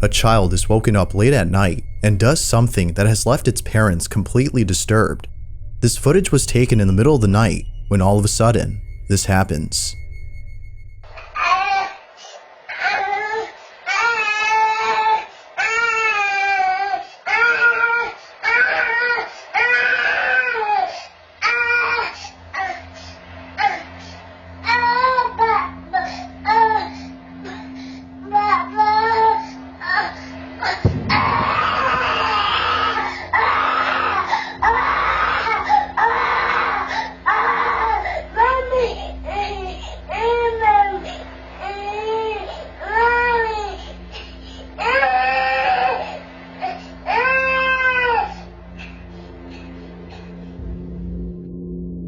A child is woken up late at night and does something that has left its parents completely disturbed. This footage was taken in the middle of the night when all of a sudden, this happens.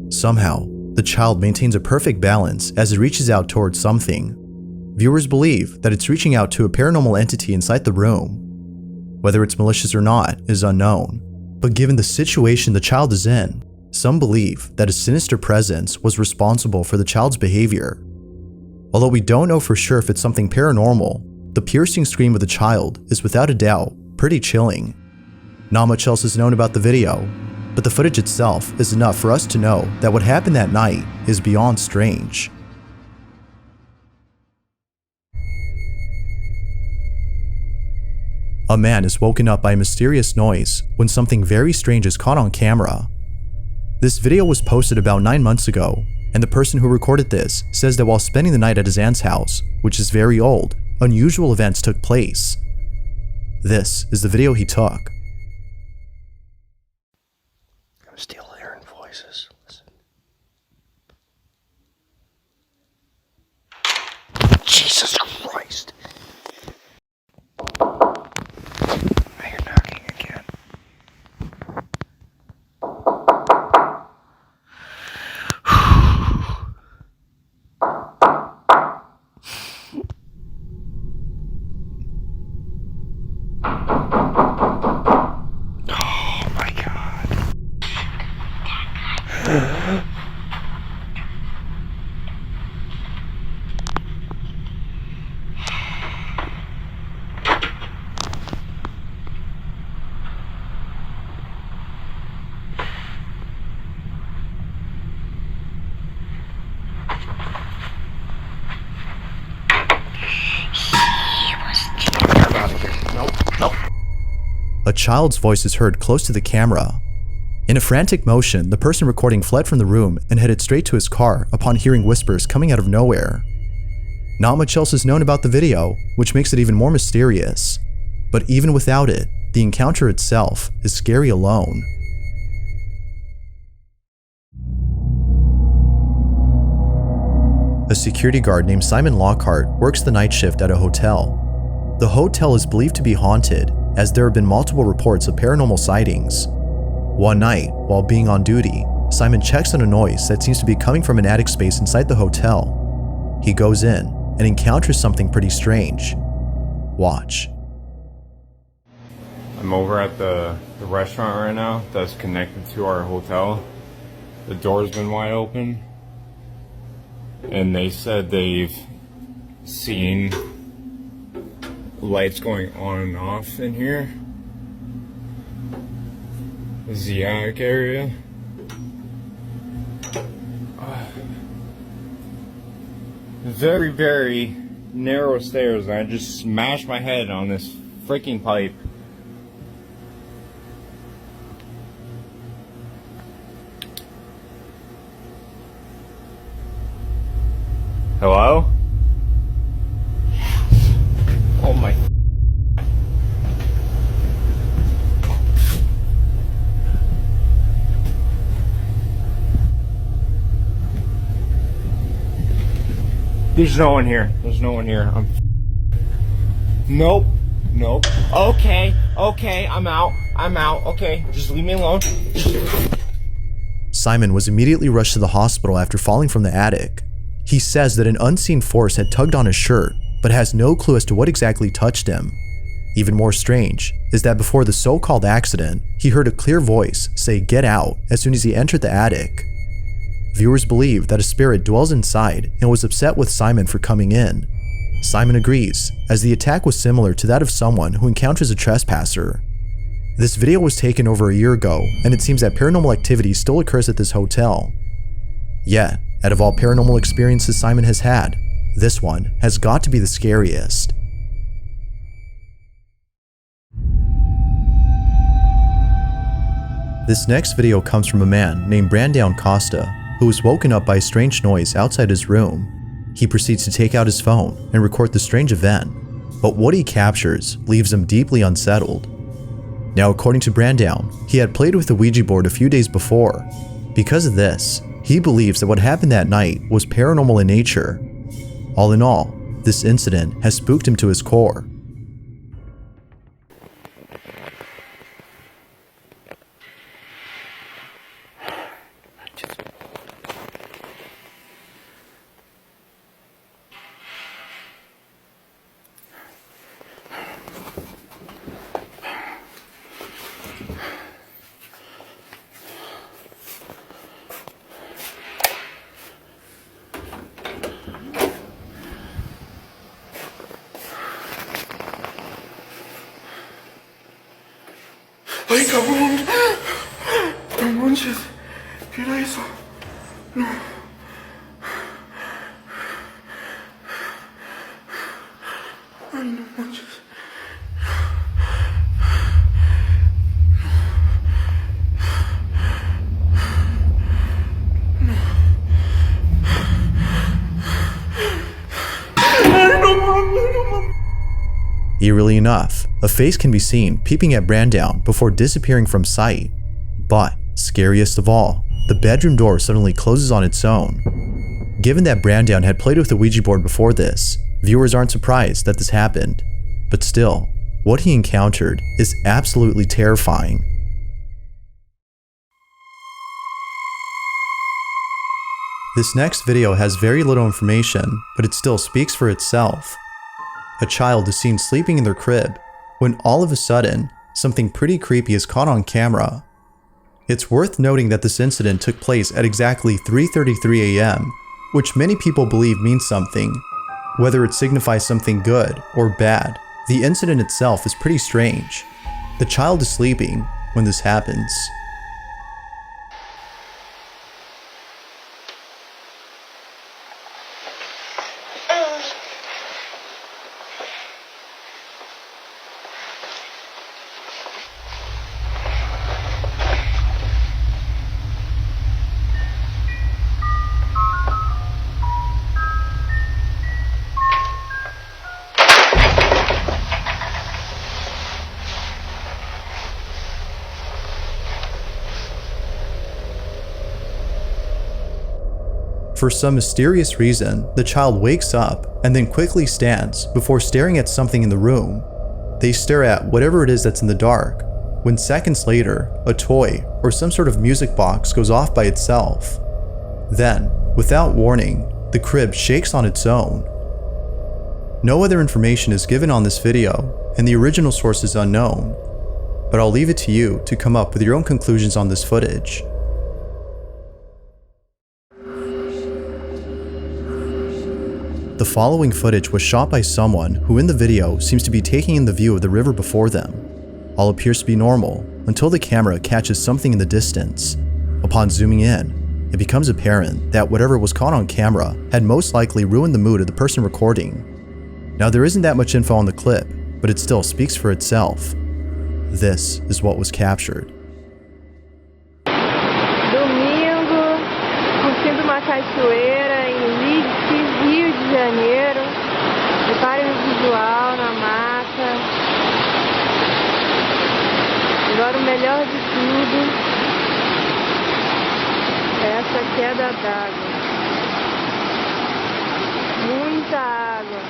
Somehow, the child maintains a perfect balance as it reaches out towards something. Viewers believe that it's reaching out to a paranormal entity inside the room. Whether it's malicious or not is unknown, but given the situation the child is in, some believe that a sinister presence was responsible for the child's behavior. Although we don't know for sure if it's something paranormal, the piercing scream of the child is without a doubt pretty chilling. Not much else is known about the video, but the footage itself is enough for us to know that what happened that night is beyond strange. A man is woken up by a mysterious noise when something very strange is caught on camera. This video was posted about 9 months ago, and the person who recorded this says that while spending the night at his aunt's house, which is very old, unusual events took place. This is the video he took. I'm still hearing voices. Listen. Jesus Christ! I hear knocking again. A child's voice is heard close to the camera. In a frantic motion, the person recording fled from the room and headed straight to his car upon hearing whispers coming out of nowhere. Not much else is known about the video, which makes it even more mysterious. But even without it, the encounter itself is scary alone. A security guard named Simon Lockhart works the night shift at a hotel. The hotel is believed to be haunted, as there have been multiple reports of paranormal sightings. One night, while being on duty, Simon checks on a noise that seems to be coming from an attic space inside the hotel. He goes in and encounters something pretty strange. Watch. I'm over at the restaurant right now that's connected to our hotel. The door's been wide open, and they said they've seen lights going on and off in here. This is the attic area. Very, very narrow stairs, and I just smashed my head on this freaking pipe. Hello? Oh my. There's no one here. There's no one here. Nope. Nope. Okay. Okay. I'm out. Okay. Just leave me alone. Simon was immediately rushed to the hospital after falling from the attic. He says that an unseen force had tugged on his shirt, but has no clue as to what exactly touched him. Even more strange is that before the so-called accident, he heard a clear voice say "get out" as soon as he entered the attic. Viewers believe that a spirit dwells inside and was upset with Simon for coming in. Simon agrees, as the attack was similar to that of someone who encounters a trespasser. This video was taken over a year ago, and it seems that paranormal activity still occurs at this hotel. Yet, out of all paranormal experiences Simon has had, this one has got to be the scariest. This next video comes from a man named Brandon Costa, who was woken up by a strange noise outside his room. He proceeds to take out his phone and record the strange event, but what he captures leaves him deeply unsettled. Now, according to Brandon, he had played with the Ouija board a few days before. Because of this, he believes that what happened that night was paranormal in nature. All in all, this incident has spooked him to his core. Ay, cabrón. No manches. ¿Qué era eso? No. Ay, no manches. Eerily enough, a face can be seen peeping at Brandon before disappearing from sight. But, scariest of all, the bedroom door suddenly closes on its own. Given that Brandon had played with the Ouija board before this, viewers aren't surprised that this happened. But still, what he encountered is absolutely terrifying. This next video has very little information, but it still speaks for itself. A child is seen sleeping in their crib, when all of a sudden, something pretty creepy is caught on camera. It's worth noting that this incident took place at exactly 3:33 a.m., which many people believe means something. Whether it signifies something good or bad, the incident itself is pretty strange. The child is sleeping when this happens. For some mysterious reason, the child wakes up and then quickly stands before staring at something in the room. They stare at whatever it is that's in the dark, when seconds later, a toy or some sort of music box goes off by itself. Then, without warning, the crib shakes on its own. No other information is given on this video, and the original source is unknown, but I'll leave it to you to come up with your own conclusions on this footage. The following footage was shot by someone who in the video seems to be taking in the view of the river before them. All appears to be normal until the camera catches something in the distance. Upon zooming in, it becomes apparent that whatever was caught on camera had most likely ruined the mood of the person recording. Now there isn't that much info on the clip, but it still speaks for itself. This is what was captured. Domingo, curtindo uma cachoeira em Leeds, Rio de Janeiro. Reparem o visual na mata. Agora o melhor de tudo é essa queda d'água. Muita água.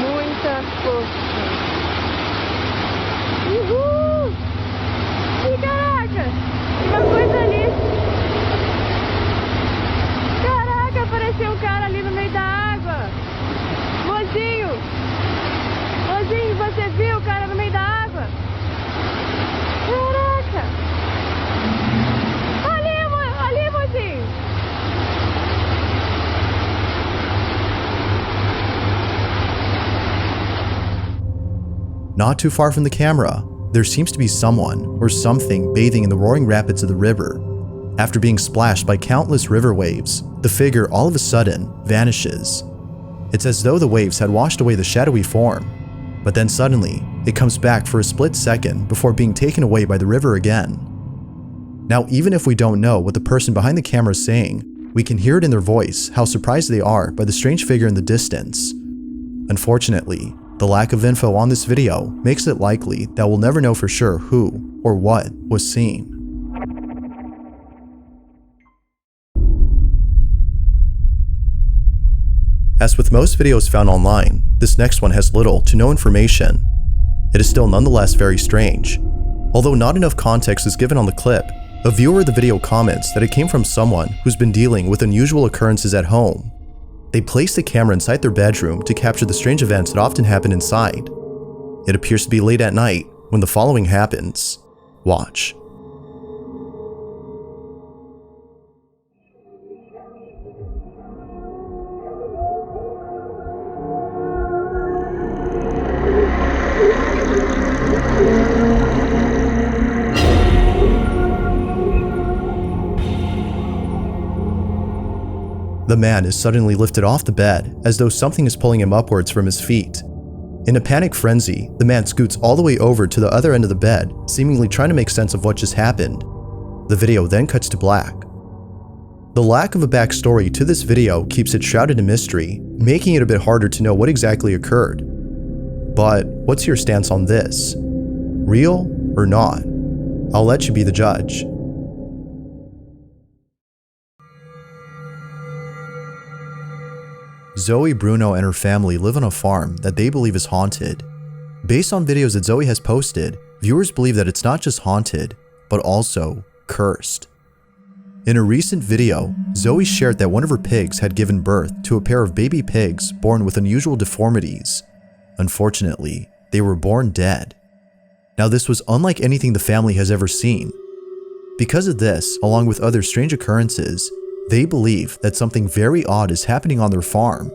Muita força. Uhul! Ih, caraca! Uma coisa ali. Caraca, apareceu um cara ali no meio da água. Mozinho! Mozinho, você viu o cara no meio da água? Caraca! Ali, mozinho! Not too far from the camera, there seems to be someone or something bathing in the roaring rapids of the river. After being splashed by countless river waves, the figure all of a sudden vanishes. It's as though the waves had washed away the shadowy form, but then suddenly, it comes back for a split second before being taken away by the river again. Now, even if we don't know what the person behind the camera is saying, we can hear it in their voice how surprised they are by the strange figure in the distance. Unfortunately, the lack of info on this video makes it likely that we'll never know for sure who or what was seen. As with most videos found online, this next one has little to no information. It is still nonetheless very strange. Although not enough context is given on the clip, a viewer of the video comments that it came from someone who's been dealing with unusual occurrences at home. They placed a camera inside their bedroom to capture the strange events that often happen inside. It appears to be late at night when the following happens. Watch. The man is suddenly lifted off the bed as though something is pulling him upwards from his feet. In a panic frenzy, the man scoots all the way over to the other end of the bed, seemingly trying to make sense of what just happened. The video then cuts to black. The lack of a backstory to this video keeps it shrouded in mystery, making it a bit harder to know what exactly occurred. But what's your stance on this? Real or not? I'll let you be the judge. Zoe, Bruno, and her family live on a farm that they believe is haunted. Based on videos that Zoe has posted, viewers believe that it's not just haunted, but also cursed. In a recent video, Zoe shared that one of her pigs had given birth to a pair of baby pigs born with unusual deformities. Unfortunately, they were born dead. Now, this was unlike anything the family has ever seen. Because of this, along with other strange occurrences, they believe that something very odd is happening on their farm.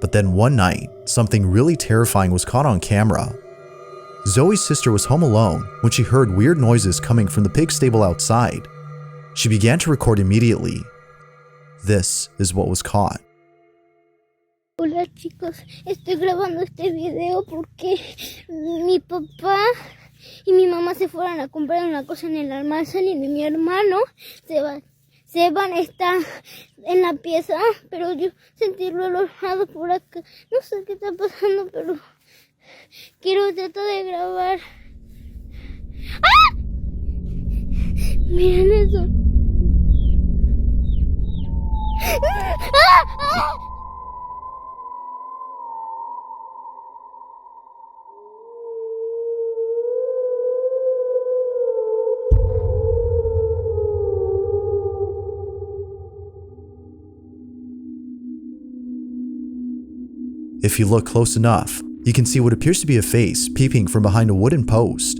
But then one night, something really terrifying was caught on camera. Zoe's sister was home alone when she heard weird noises coming from the pig stable outside. She began to record immediately. This is what was caught. Hola chicos, estoy grabando este video porque mi papá y mi mamá se fueron a comprar una cosa en el almacén y mi hermano Seban está en la pieza, pero yo sentí el olor por acá. No sé qué está pasando, pero quiero tratar de grabar. ¡Ah! Miren eso. ¡Ah! ¡Ah! If you look close enough, you can see what appears to be a face peeping from behind a wooden post.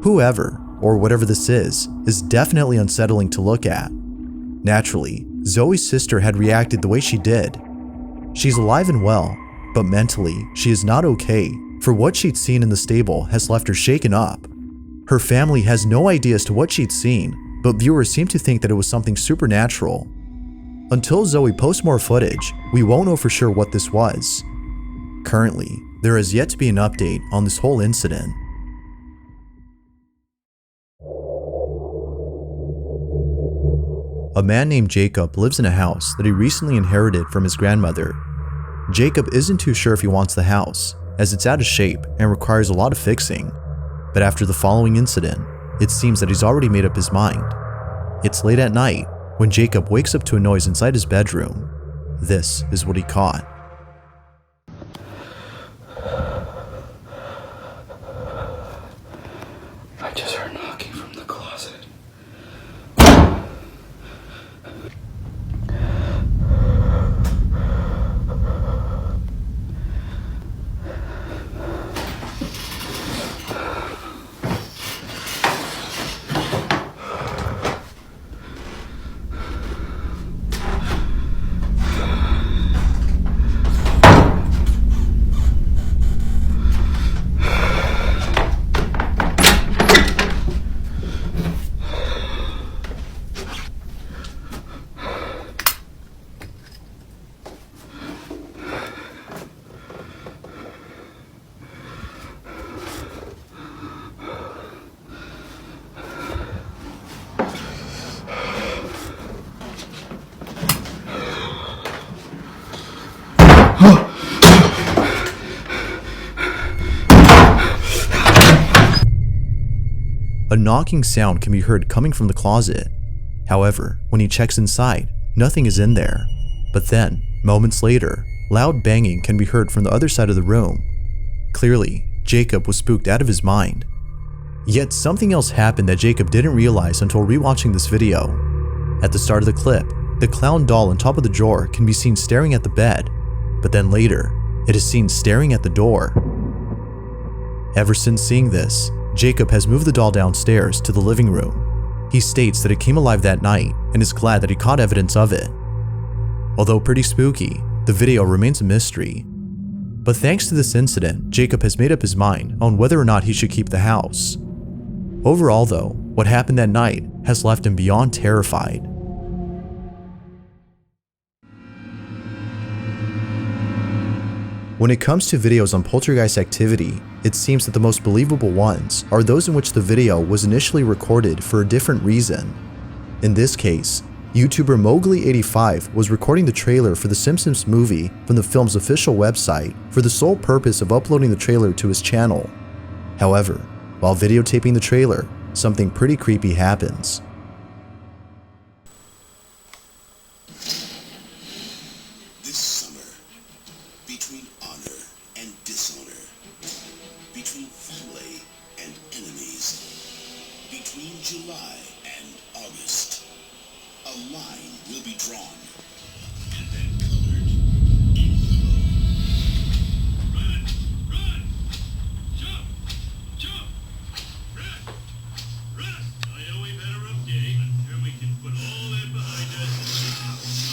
Whoever, or whatever this is definitely unsettling to look at. Naturally, Zoe's sister had reacted the way she did. She's alive and well, but mentally, she is not okay, for what she'd seen in the stable has left her shaken up. Her family has no idea as to what she'd seen, but viewers seem to think that it was something supernatural. Until Zoe posts more footage, we won't know for sure what this was. Currently, there has yet to be an update on this whole incident. A man named Jacob lives in a house that he recently inherited from his grandmother. Jacob isn't too sure if he wants the house, as it's out of shape and requires a lot of fixing. But after the following incident, it seems that he's already made up his mind. It's late at night when Jacob wakes up to a noise inside his bedroom. This is what he caught. I just heard knocking from the closet. a knocking sound can be heard coming from the closet. However, when he checks inside, nothing is in there. But then, moments later, loud banging can be heard from the other side of the room. Clearly, Jacob was spooked out of his mind. Yet something else happened that Jacob didn't realize until rewatching this video. At the start of the clip, the clown doll on top of the drawer can be seen staring at the bed, but then later, it is seen staring at the door. Ever since seeing this, Jacob has moved the doll downstairs to the living room. He states that it came alive that night and is glad that he caught evidence of it. Although pretty spooky, the video remains a mystery. But thanks to this incident, Jacob has made up his mind on whether or not he should keep the house. Overall though, what happened that night has left him beyond terrified. When it comes to videos on poltergeist activity, it seems that the most believable ones are those in which the video was initially recorded for a different reason. In this case, YouTuber Mowgli85 was recording the trailer for the Simpsons movie from the film's official website for the sole purpose of uploading the trailer to his channel. However, while videotaping the trailer, something pretty creepy happens. This summer, between honor and dishonor, between family and enemies, between July and August, a line will be drawn and then colored in yellow. Run! Run! Jump! Jump! Run! Run! I know we've had a rough day, but here we can put all that behind us.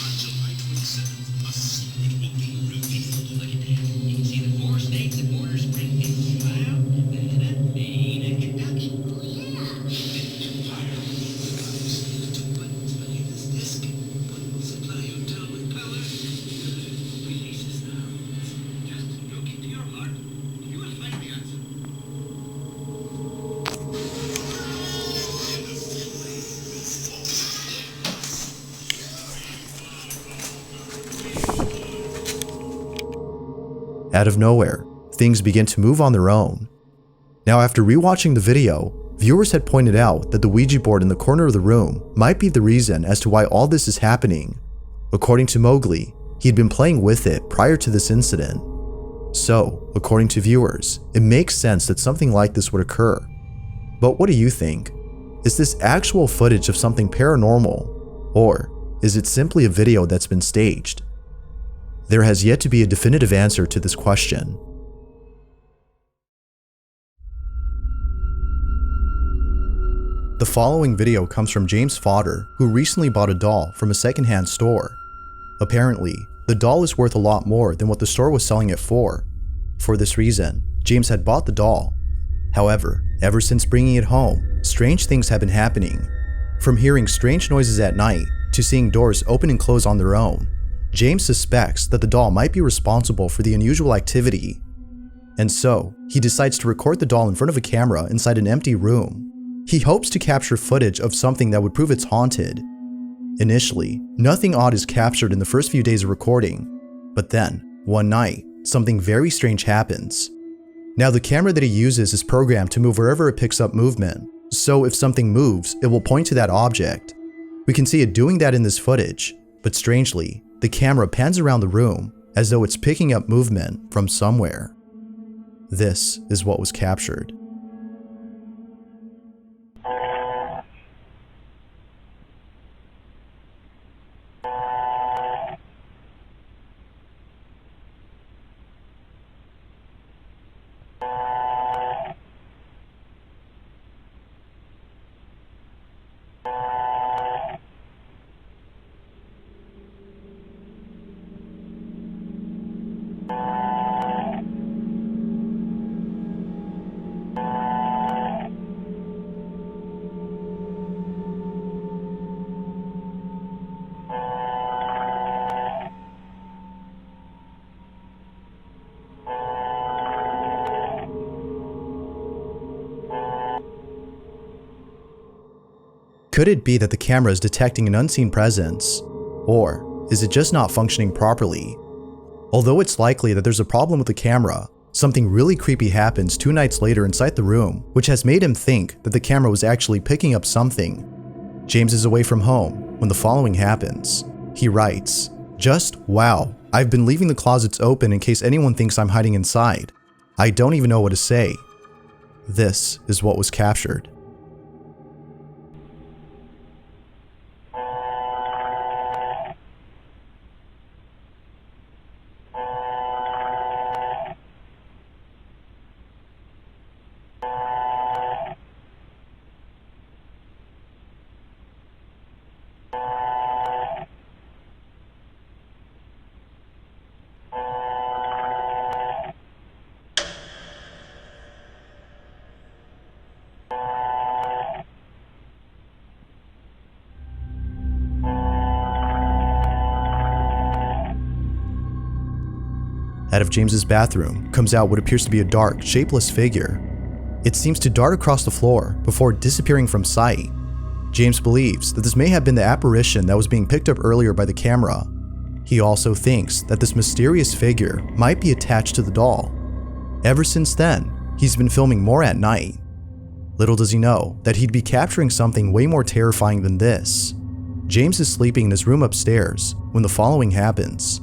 On July 27th, a sickening reveal. You can see the 4 states that border Springfield, Ohio, Nevada, Maine, and Kentucky. Oh, yeah. Two buttons beneath this disc. One will supply your tone with color. Releases now. Just look into your heart. You will find the answer. And the family will fall. Out of nowhere, things begin to move on their own. Now, after rewatching the video, viewers had pointed out that the Ouija board in the corner of the room might be the reason as to why all this is happening. According to Mowgli, he'd been playing with it prior to this incident. So, according to viewers, it makes sense that something like this would occur. But what do you think? Is this actual footage of something paranormal? Or is it simply a video that's been staged? There has yet to be a definitive answer to this question. The following video comes from James Fodder, who recently bought a doll from a secondhand store. Apparently, the doll is worth a lot more than what the store was selling it for. For this reason, James had bought the doll. However, ever since bringing it home, strange things have been happening. From hearing strange noises at night to seeing doors open and close on their own, James suspects that the doll might be responsible for the unusual activity. And so, he decides to record the doll in front of a camera inside an empty room. He hopes to capture footage of something that would prove it's haunted. Initially, nothing odd is captured in the first few days of recording, but then, one night, something very strange happens. Now, the camera that he uses is programmed to move wherever it picks up movement, so if something moves, it will point to that object. We can see it doing that in this footage, but strangely, the camera pans around the room as though it's picking up movement from somewhere. This is what was captured. Could it be that the camera is detecting an unseen presence? Or is it just not functioning properly? Although it's likely that there's a problem with the camera, something really creepy happens 2 nights later inside the room, which has made him think that the camera was actually picking up something. James is away from home when the following happens. He writes, "Just wow, I've been leaving the closets open in case anyone thinks I'm hiding inside. I don't even know what to say." This is what was captured. Out of James's bathroom comes out what appears to be a dark, shapeless figure. It seems to dart across the floor before disappearing from sight. James believes that this may have been the apparition that was being picked up earlier by the camera. He also thinks that this mysterious figure might be attached to the doll. Ever since then, he's been filming more at night. Little does he know that he'd be capturing something way more terrifying than this. James is sleeping in his room upstairs when the following happens.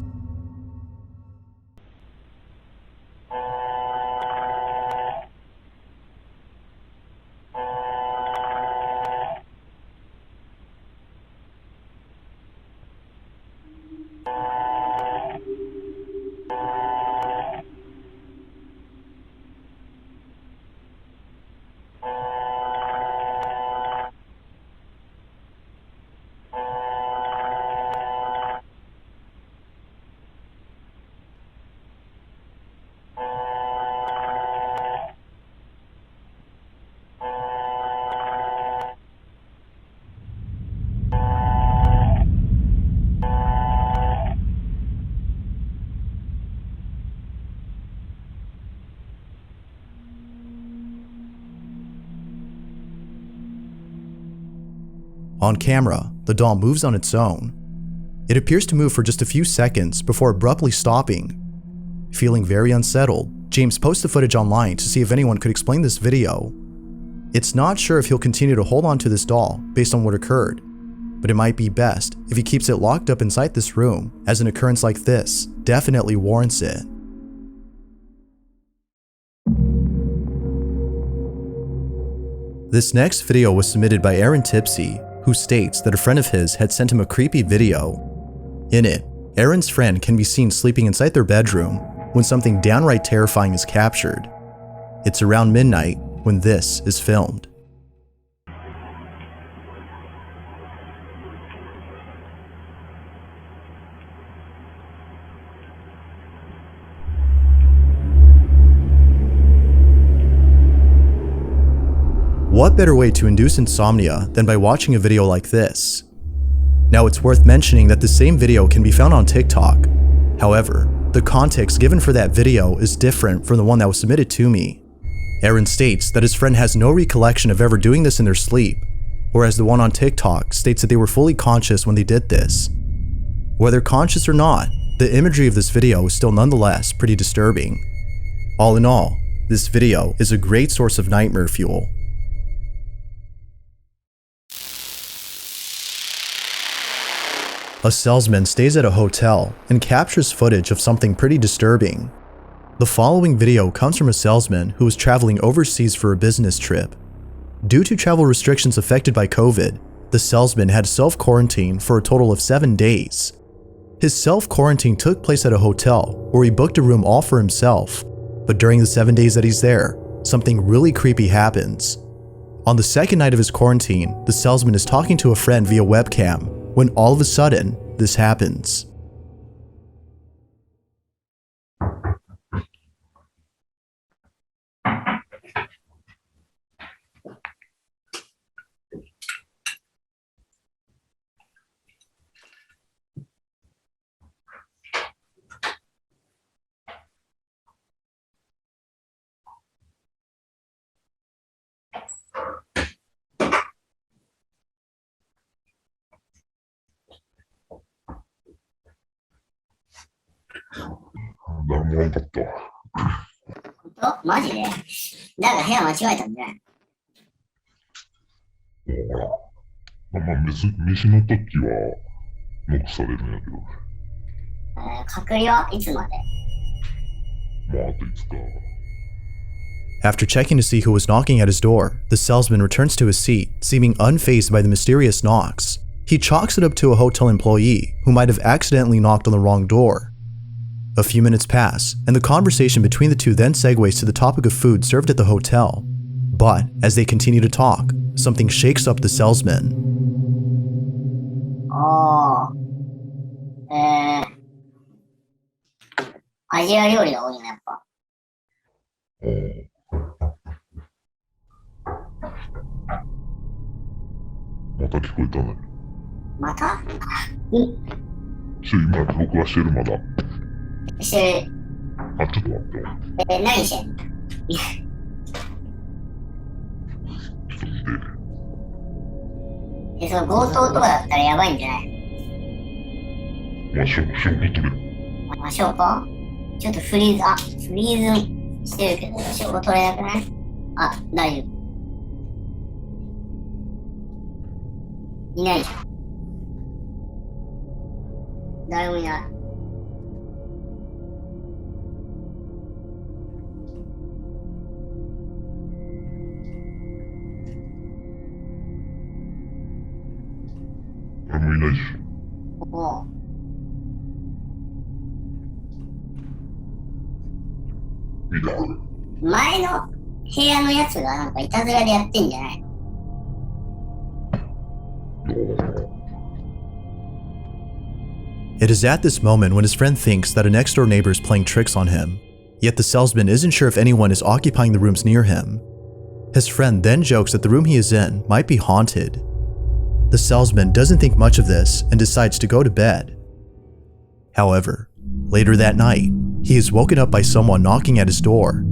On camera, the doll moves on its own. It appears to move for just a few seconds before abruptly stopping. Feeling very unsettled, James posts the footage online to see if anyone could explain this video. It's not sure if he'll continue to hold on to this doll based on what occurred, but it might be best if he keeps it locked up inside this room, as an occurrence like this definitely warrants it. This next video was submitted by Aaron Tipsy, who states that a friend of his had sent him a creepy video. In it, Aaron's friend can be seen sleeping inside their bedroom when something downright terrifying is captured. It's around midnight when this is filmed. What better way to induce insomnia than by watching a video like this? Now, it's worth mentioning that the same video can be found on TikTok. However, the context given for that video is different from the one that was submitted to me. Aaron states that his friend has no recollection of ever doing this in their sleep, whereas the one on TikTok states that they were fully conscious when they did this. Whether conscious or not, the imagery of this video is still nonetheless pretty disturbing. All in all, this video is a great source of nightmare fuel. A salesman stays at a hotel and captures footage of something pretty disturbing. The following video comes from a salesman who was traveling overseas for a business trip. Due to travel restrictions affected by COVID, the salesman had self-quarantine for a total of 7 days. His self-quarantine took place at a hotel where he booked a room all for himself, but during the 7 days that he's there, something really creepy happens. On the second night of his quarantine, the salesman is talking to a friend via webcam when all of a sudden, this happens. Dame un doctor. 当マジでだから部屋間違えたんじゃない？まあ、飯の時はノックされるんやけど、隔離はいつまで？まあ、あと5日。 After checking to see who was knocking at his door, the salesman returns to his seat, seeming unfazed by the mysterious knocks. He chalks it up to a hotel employee who might have accidentally knocked on the wrong door. A few minutes pass, and the conversation between the two then segues to the topic of food served at the hotel. But as they continue to talk, something shakes up the salesman. おー。アジア料理が多いね、やっぱ。また聞こえたね。また？今録画してるまだ。してる。あ、ちょっと待ってよ。何してんの？ちょっと見て。その強盗とかだったらやばいんじゃない？まあ、証拠取れる。あ、証拠？ちょっとフリーズしてるけど、証拠取れなくない？あ、大丈夫。いないじゃん。誰もいない。誰もいないし。おう。見たこれ。前の部屋のやつがなんかいたずらでやってんじゃない？ It is at this moment when his friend thinks that a next-door neighbor is playing tricks on him, yet the salesman isn't sure if anyone is occupying the rooms near him. His friend then jokes that the room he is in might be haunted. The salesman doesn't think much of this and decides to go to bed. However, later that night, he is woken up by someone knocking at his door.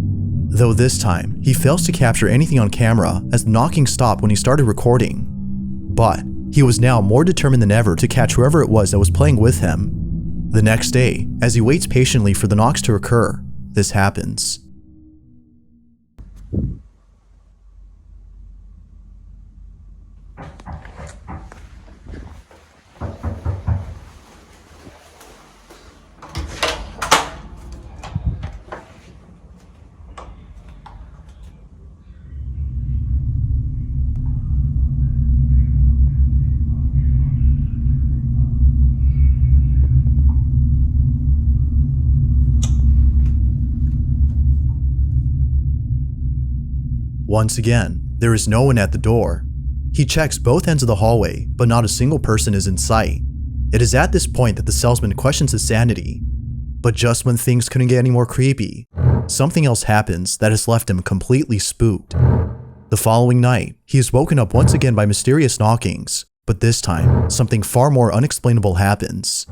Though this time, he fails to capture anything on camera as the knocking stopped when he started recording. But he was now more determined than ever to catch whoever it was that was playing with him. The next day, as he waits patiently for the knocks to occur, this happens. Once again, there is no one at the door. He checks both ends of the hallway, but not a single person is in sight. It is at this point that the salesman questions his sanity. But just when things couldn't get any more creepy, something else happens that has left him completely spooked. The following night, he is woken up once again by mysterious knockings, but this time, something far more unexplainable happens.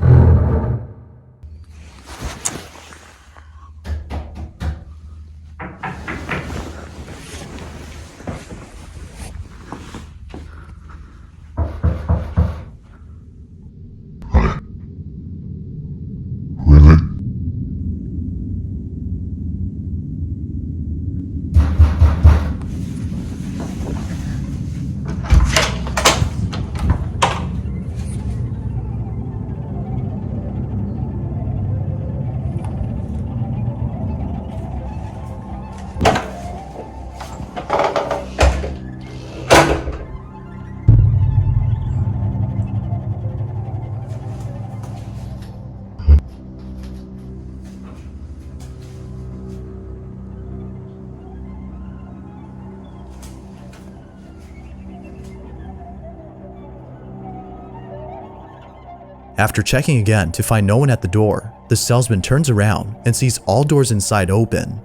After checking again to find no one at the door, the salesman turns around and sees all doors inside open.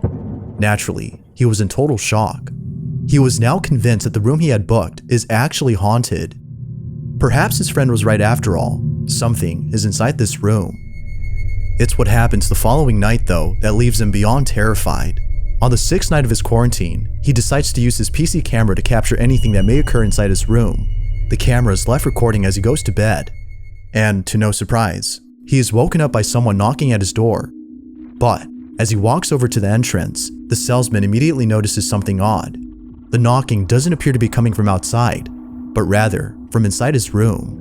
Naturally, he was in total shock. He was now convinced that the room he had booked is actually haunted. Perhaps his friend was right after all. Something is inside this room. It's what happens the following night though that leaves him beyond terrified. On the 6th night of his quarantine, he decides to use his PC camera to capture anything that may occur inside his room. The camera is left recording as he goes to bed. And to no surprise, he is woken up by someone knocking at his door. But As he walks over to the entrance, the salesman immediately notices something odd. The knocking doesn't appear to be coming from outside, but rather from inside his room.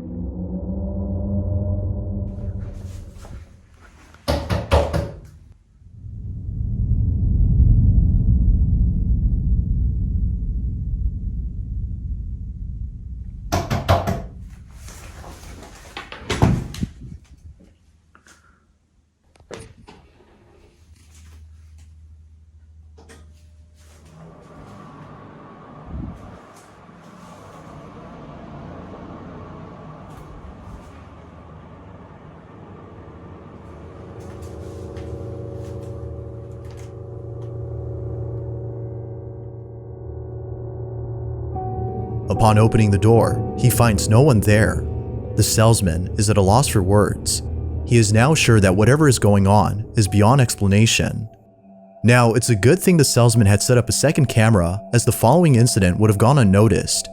Upon opening the door, he finds no one there. The salesman is at a loss for words. He is now sure that whatever is going on is beyond explanation. Now, it's a good thing the salesman had set up a second camera, as the following incident would have gone unnoticed.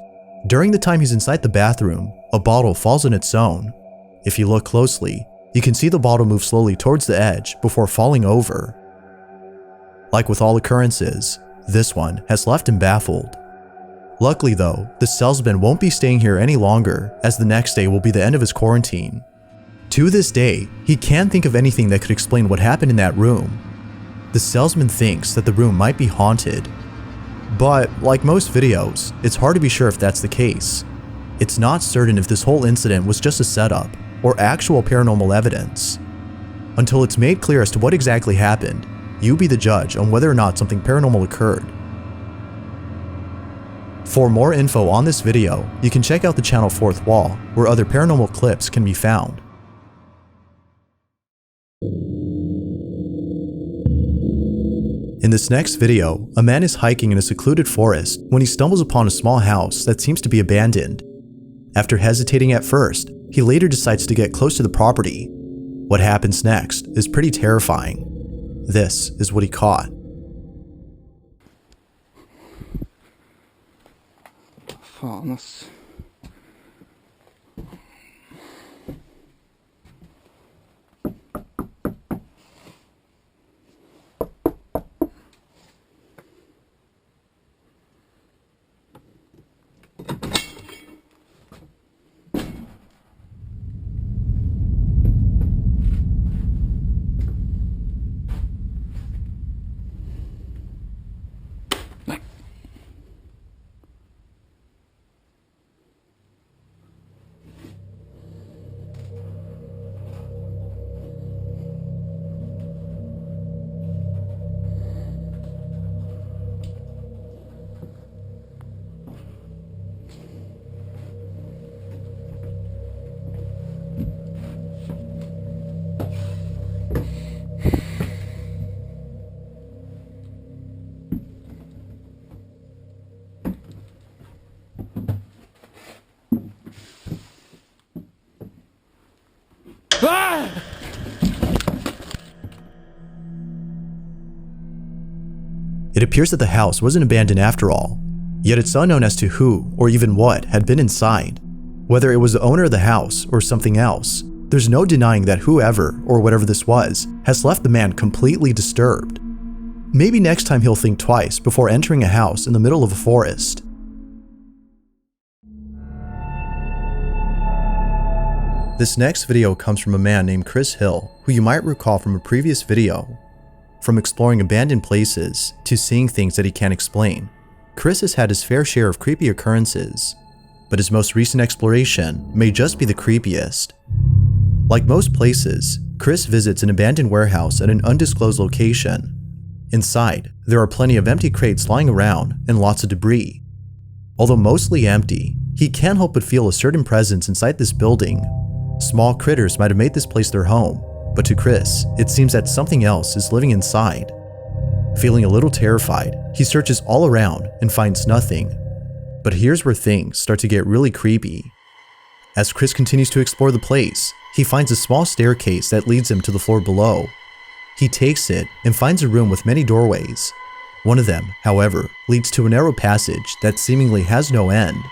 During the time he's inside the bathroom, a bottle falls on its own. If you look closely, you can see the bottle move slowly towards the edge before falling over. Like with all occurrences, this one has left him baffled. Luckily though, the salesman won't be staying here any longer, as the next day will be the end of his quarantine. To this day, he can't think of anything that could explain what happened in that room. The salesman thinks that the room might be haunted. But, like most videos, it's hard to be sure if that's the case. It's not certain if this whole incident was just a setup, or actual paranormal evidence. Until it's made clear as to what exactly happened, you be the judge on whether or not something paranormal occurred. For more info on this video, you can check out the channel Fourth Wall, where other paranormal clips can be found. In this next video, a man is hiking in a secluded forest when he stumbles upon a small house that seems to be abandoned. After hesitating at first, he later decides to get close to the property. What happens next is pretty terrifying. This is what he caught. Fan ass. It appears that the house wasn't abandoned after all, yet it's unknown as to who or even what had been inside. Whether it was the owner of the house or something else, there's no denying that whoever or whatever this was has left the man completely disturbed. Maybe next time he'll think twice before entering a house in the middle of a forest. This next video comes from a man named Chris Hill, who you might recall from a previous video. From exploring abandoned places to seeing things that he can't explain, Chris has had his fair share of creepy occurrences, but his most recent exploration may just be the creepiest. Like most places, Chris visits an abandoned warehouse at an undisclosed location. Inside, there are plenty of empty crates lying around and lots of debris. Although mostly empty, he can't help but feel a certain presence inside this building. Small critters might have made this place their home, but to Chris, it seems that something else is living inside. Feeling a little terrified, he searches all around and finds nothing. But here's where things start to get really creepy. As Chris continues to explore the place, he finds a small staircase that leads him to the floor below. He takes it and finds a room with many doorways. One of them, however, leads to a narrow passage that seemingly has no end.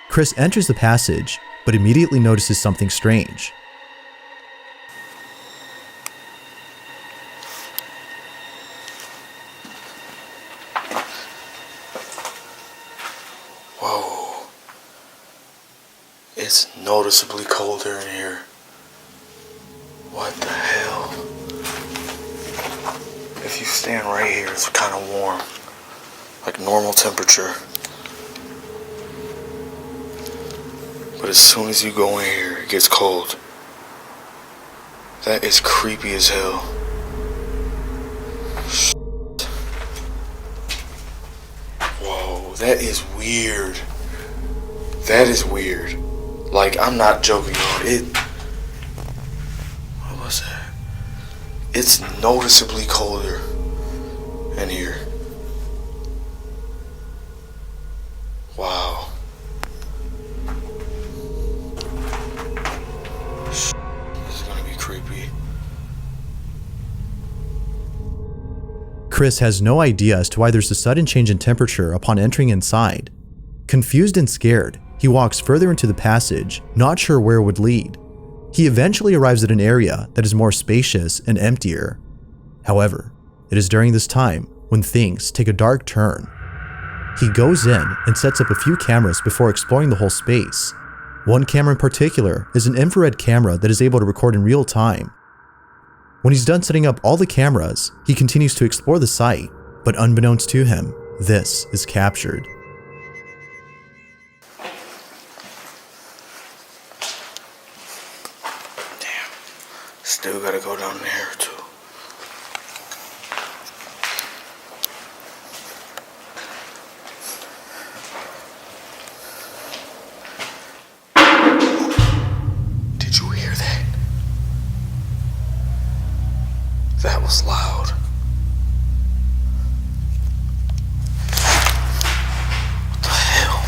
Chris enters the passage, but immediately notices something strange. Whoa. It's noticeably colder in here. What the hell? If you stand right here, it's kind of warm. Like normal temperature. But as soon as you go in here, it gets cold. That is creepy as hell. Whoa, that is weird. That is weird. Like, I'm not joking on it. What was that? It's noticeably colder in here. Wow. This is gonna be creepy. Chris has no idea as to why there's a sudden change in temperature upon entering inside. Confused and scared, he walks further into the passage, not sure where it would lead. He eventually arrives at an area that is more spacious and emptier. However, it is during this time when things take a dark turn. He goes in and sets up a few cameras before exploring the whole space. One camera in particular is an infrared camera that is able to record in real time. When he's done setting up all the cameras, he continues to explore the site, but unbeknownst to him, this is captured. Damn. Still gotta go down there too. Did you hear that? That was loud. What the hell?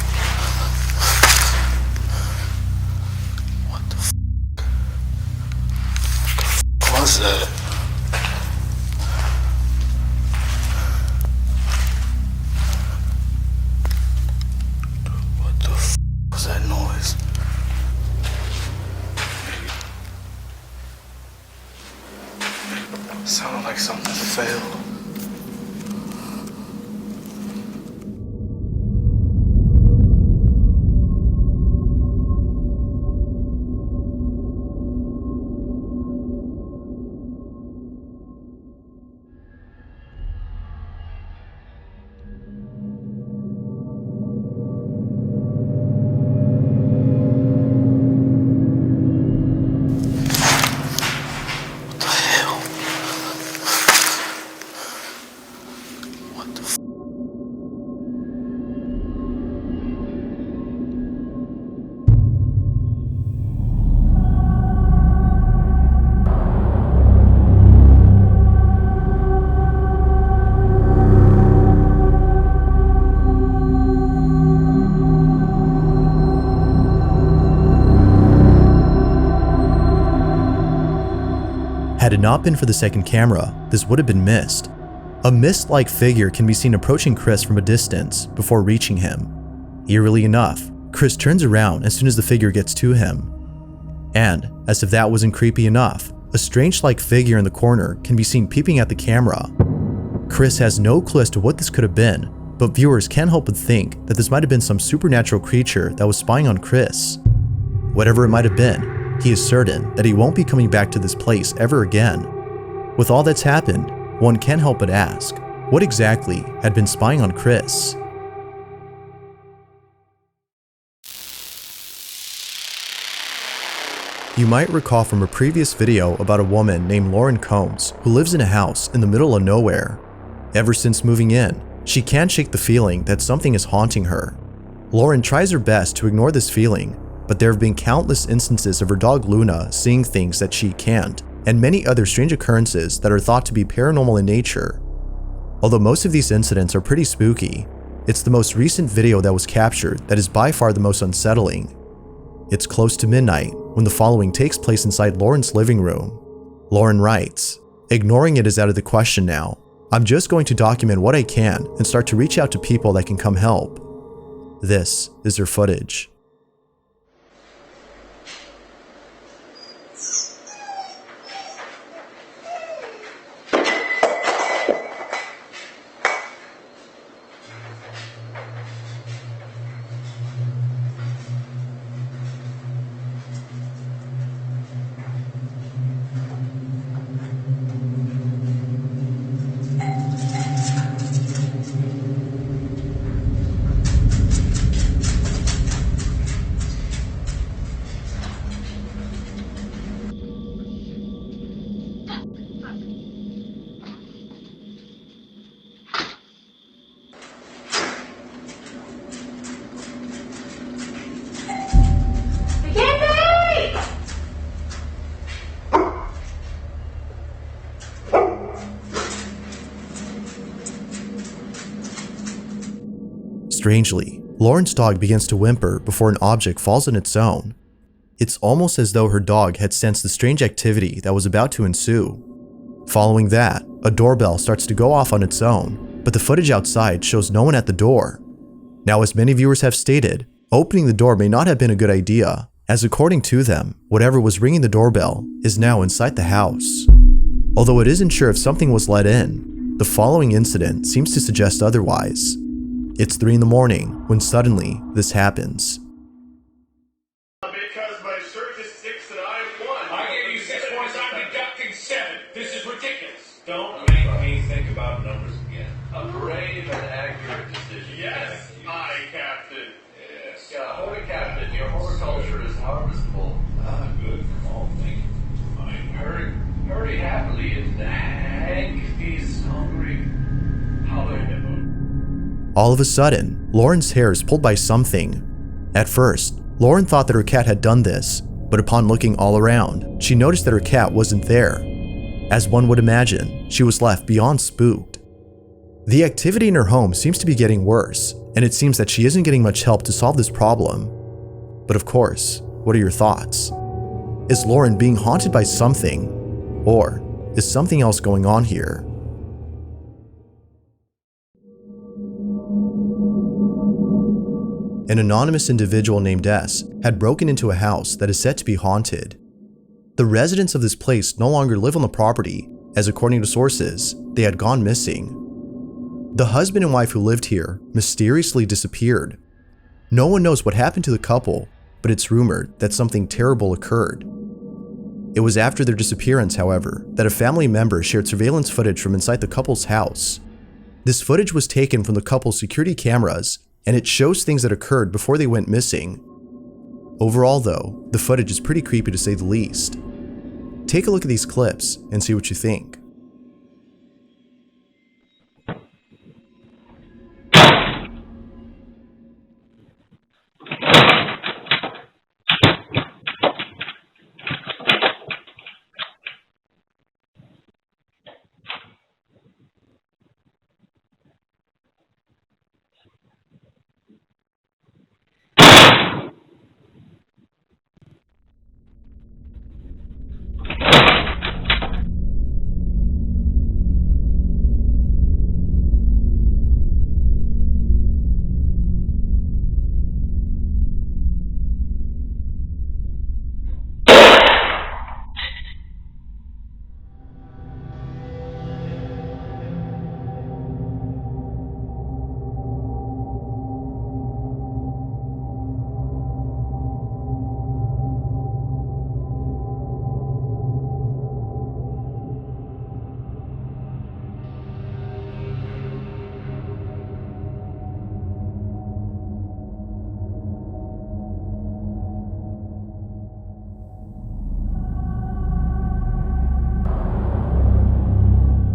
What the f was that? What the f was that noise? Sounded like something fell. What the hell? What the f? Had it not been for the second camera, this would have been missed. A mist-like figure can be seen approaching Chris from a distance before reaching him. Eerily enough, Chris turns around as soon as the figure gets to him. And, as if that wasn't creepy enough, a strange-like figure in the corner can be seen peeping at the camera. Chris has no clue as to what this could have been, but viewers can't help but think that this might have been some supernatural creature that was spying on Chris. Whatever it might have been, he is certain that he won't be coming back to this place ever again. With all that's happened, one can't help but ask, what exactly had been spying on Chris? You might recall from a previous video about a woman named Lauren Combs who lives in a house in the middle of nowhere. Ever since moving in, she can't shake the feeling that something is haunting her. Lauren tries her best to ignore this feeling, but there have been countless instances of her dog Luna seeing things that she can't, and many other strange occurrences that are thought to be paranormal in nature. Although most of these incidents are pretty spooky, it's the most recent video that was captured that is by far the most unsettling. It's close to midnight when the following takes place inside Lauren's living room. Lauren writes, "Ignoring it is out of the question now. I'm just going to document what I can and start to reach out to people that can come help." This is her footage. Strangely, Lauren's dog begins to whimper before an object falls on its own. It's almost as though her dog had sensed the strange activity that was about to ensue. Following that, a doorbell starts to go off on its own, but the footage outside shows no one at the door. Now, as many viewers have stated, opening the door may not have been a good idea, as according to them, whatever was ringing the doorbell is now inside the house. Although it isn't sure if something was let in, the following incident seems to suggest otherwise. It's 3 in the morning when suddenly this happens. Because my shirt is 6 and I'm 1. I gave you 6 points, I'm deducting 7. This is ridiculous. Don't make me think about numbers again. A brave and accurate decision. Yes, Captain. Yes. Yeah, holy Captain, your horticulture is harvestable. Ah, good. Oh, thank you. Hurry happily and Hank, he's hungry. Hallelujah. All of a sudden, Lauren's hair is pulled by something. At first, Lauren thought that her cat had done this, but upon looking all around, she noticed that her cat wasn't there. As one would imagine, she was left beyond spooked. The activity in her home seems to be getting worse, and it seems that she isn't getting much help to solve this problem. But of course, what are your thoughts? Is Lauren being haunted by something? Or is something else going on here? An anonymous individual named S had broken into a house that is said to be haunted. The residents of this place no longer live on the property, as according to sources, they had gone missing. The husband and wife who lived here mysteriously disappeared. No one knows what happened to the couple, but it's rumored that something terrible occurred. It was after their disappearance, however, that a family member shared surveillance footage from inside the couple's house. This footage was taken from the couple's security cameras, and it shows things that occurred before they went missing. Overall though, the footage is pretty creepy to say the least. Take a look at these clips and see what you think.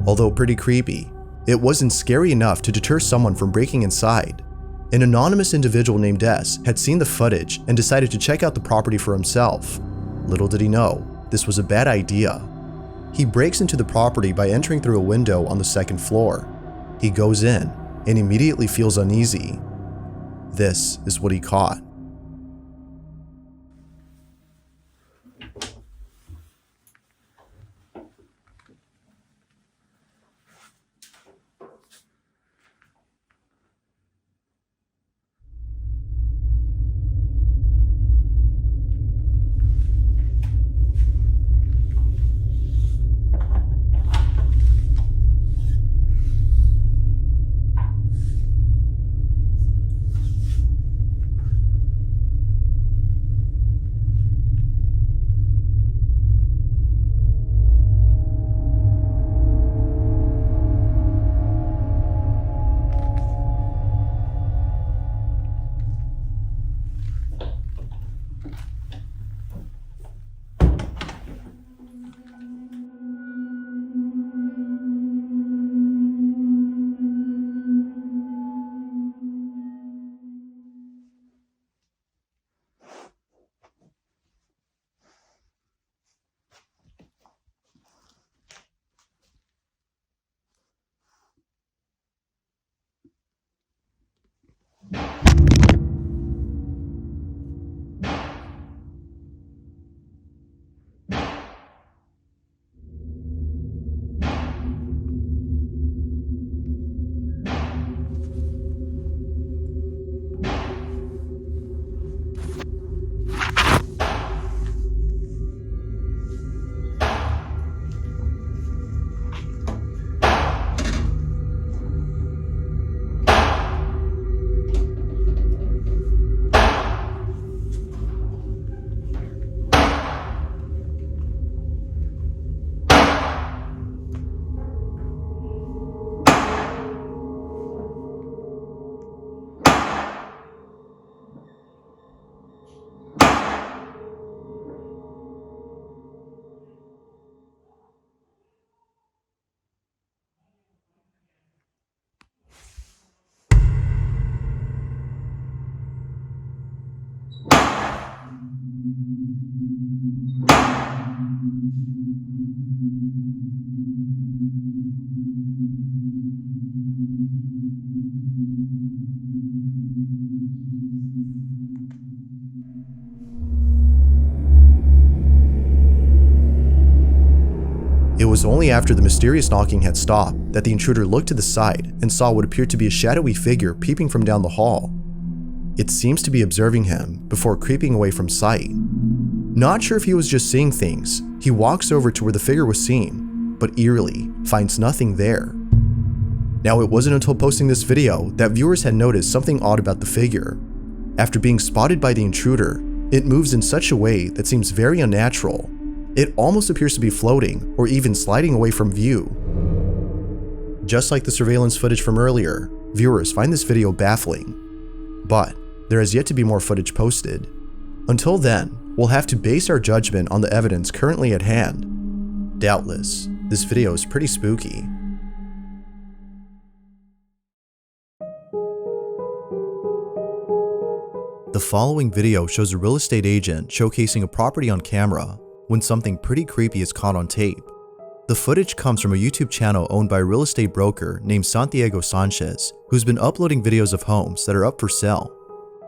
Although pretty creepy, it wasn't scary enough to deter someone from breaking inside. An anonymous individual named S had seen the footage and decided to check out the property for himself. Little did he know, this was a bad idea. He breaks into the property by entering through a window on the 2nd floor. He goes in and immediately feels uneasy. This is what he caught. It was only after the mysterious knocking had stopped that the intruder looked to the side and saw what appeared to be a shadowy figure peeping from down the hall. It seems to be observing him before creeping away from sight. Not sure if he was just seeing things, he walks over to where the figure was seen, but eerily finds nothing there. Now, it wasn't until posting this video that viewers had noticed something odd about the figure. After being spotted by the intruder, it moves in such a way that seems very unnatural. It almost appears to be floating or even sliding away from view. Just like the surveillance footage from earlier, viewers find this video baffling. But there has yet to be more footage posted. Until then, we'll have to base our judgment on the evidence currently at hand. Doubtless, this video is pretty spooky. The following video shows a real estate agent showcasing a property on camera when something pretty creepy is caught on tape. The footage comes from a YouTube channel owned by a real estate broker named Santiago Sanchez, who's been uploading videos of homes that are up for sale.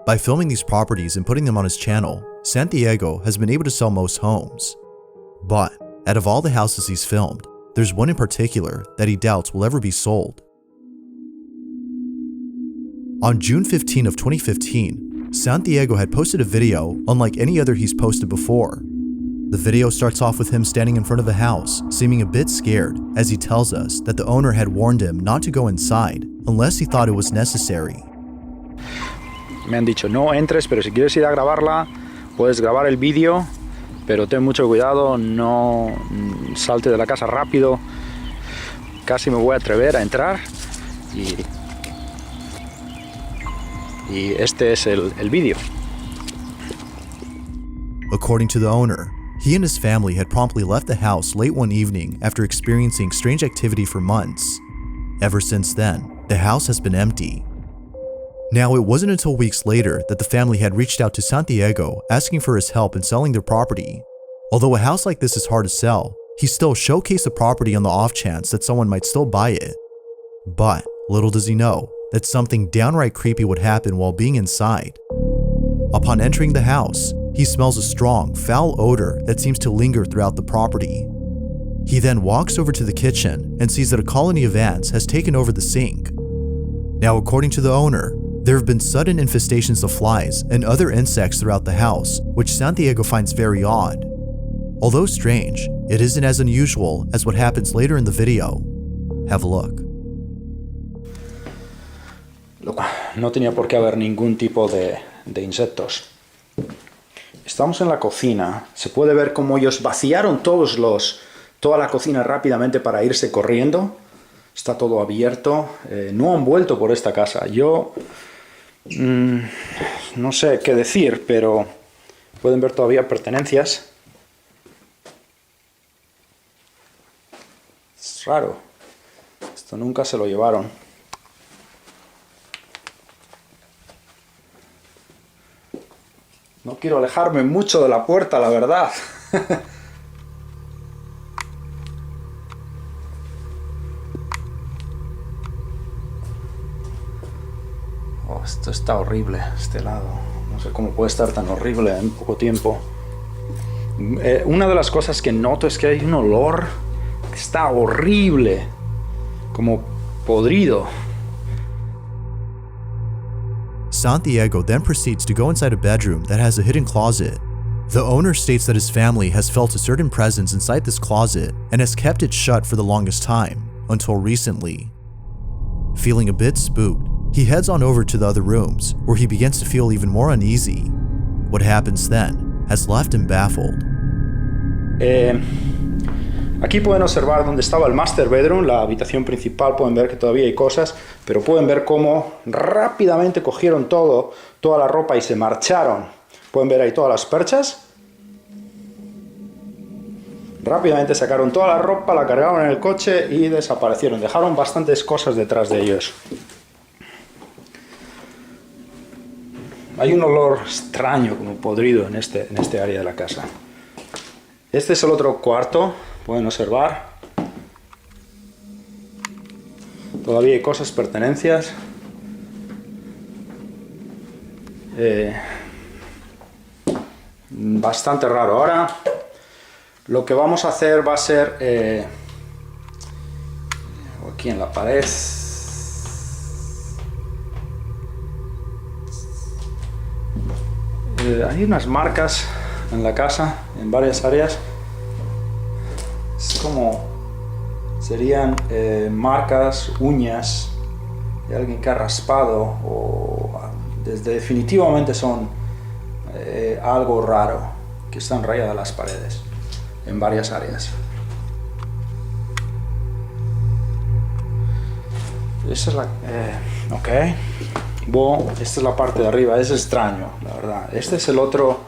By filming these properties and putting them on his channel, Santiago has been able to sell most homes. But out of all the houses he's filmed, there's one in particular that he doubts will ever be sold. On June 15 of 2015, Santiago had posted a video unlike any other he's posted before. The video starts off with him standing in front of a house, seeming a bit scared, as he tells us that the owner had warned him not to go inside unless he thought it was necessary. Me han dicho, no entres, pero si quieres ir a grabarla, puedes grabar el vídeo, pero ten mucho cuidado, no salte de la casa rápido. Casi me voy a atrever a entrar y este es el vídeo. According to the owner, he and his family had promptly left the house late one evening after experiencing strange activity for months. Ever since then, the house has been empty. Now, it wasn't until weeks later that the family had reached out to Santiago asking for his help in selling their property. Although a house like this is hard to sell, he still showcased the property on the off chance that someone might still buy it. But little does he know that something downright creepy would happen while being inside. Upon entering the house, he smells a strong, foul odor that seems to linger throughout the property. He then walks over to the kitchen and sees that a colony of ants has taken over the sink. Now, according to the owner, there have been sudden infestations of flies and other insects throughout the house, which Santiago finds very odd. Although strange, it isn't as unusual as what happens later in the video. Have a look. No tenía por qué haber ningún tipo de insectos. Estamos en la cocina. Se puede ver cómo ellos vaciaron toda la cocina rápidamente para irse corriendo. Está todo abierto. No han vuelto por esta casa. Yo no sé qué decir, pero pueden ver todavía pertenencias. Es raro. Esto nunca se lo llevaron. No quiero alejarme mucho de la puerta, la verdad. Oh, esto está horrible, este lado. No sé cómo puede estar tan horrible en poco tiempo. Una de las cosas que noto es que hay un olor que está horrible, como podrido. Santiago then proceeds to go inside a bedroom that has a hidden closet. The owner states that his family has felt a certain presence inside this closet and has kept it shut for the longest time, until recently. Feeling a bit spooked, he heads on over to the other rooms, where he begins to feel even more uneasy. What happens then has left him baffled. Aquí pueden observar dónde estaba el master bedroom, la habitación principal. Pueden ver que todavía hay cosas, pero pueden ver cómo rápidamente cogieron toda la ropa y se marcharon. Pueden ver ahí todas las perchas. Rápidamente sacaron toda la ropa, la cargaron en el coche y desaparecieron. Dejaron bastantes cosas detrás de ellos. Hay un olor extraño, como podrido, en este área de la casa. Este es el otro cuarto. Pueden observar. Todavía hay cosas, pertenencias. Bastante raro. Ahora lo que vamos a hacer va a ser aquí en la pared. Hay unas marcas en la casa, en varias áreas. Es como serían marcas, uñas de alguien que ha raspado, o definitivamente son algo raro que están rayadas las paredes en varias áreas. Esta es la... ok. Bueno, esta es la parte de arriba. Es extraño, la verdad. Este es el otro...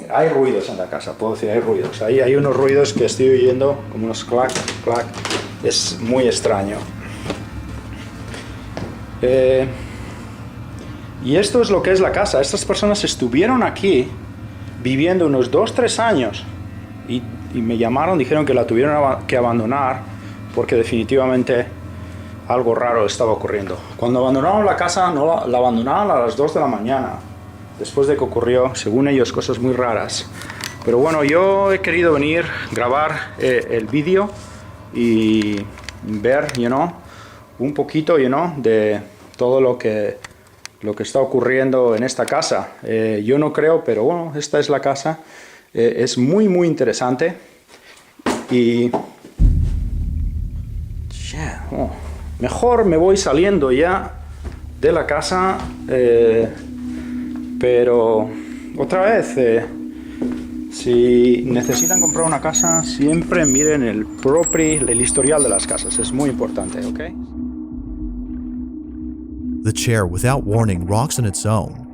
Hay ruidos en la casa, puedo decir, hay ruidos. Hay unos ruidos que estoy oyendo, como unos clac, clac. Es muy extraño. Y esto es lo que es la casa. Estas personas estuvieron aquí viviendo unos 2-3 años y me llamaron, dijeron que la tuvieron que abandonar porque definitivamente algo raro estaba ocurriendo. Cuando abandonaron la casa, no la abandonaron a las 2 de la mañana, después de que ocurrió, según ellos, cosas muy raras. Pero bueno, yo he querido venir, grabar el vídeo y ver, un poquito, de todo lo que está ocurriendo en esta casa. Yo no creo, pero bueno, esta es la casa. Es muy, muy interesante. Y... mejor me voy saliendo ya de la casa, pero otra vez, si necesitan comprar una casa, siempre miren el historial de las casas. Es muy importante, ¿ok? The chair, without warning, rocks on its own.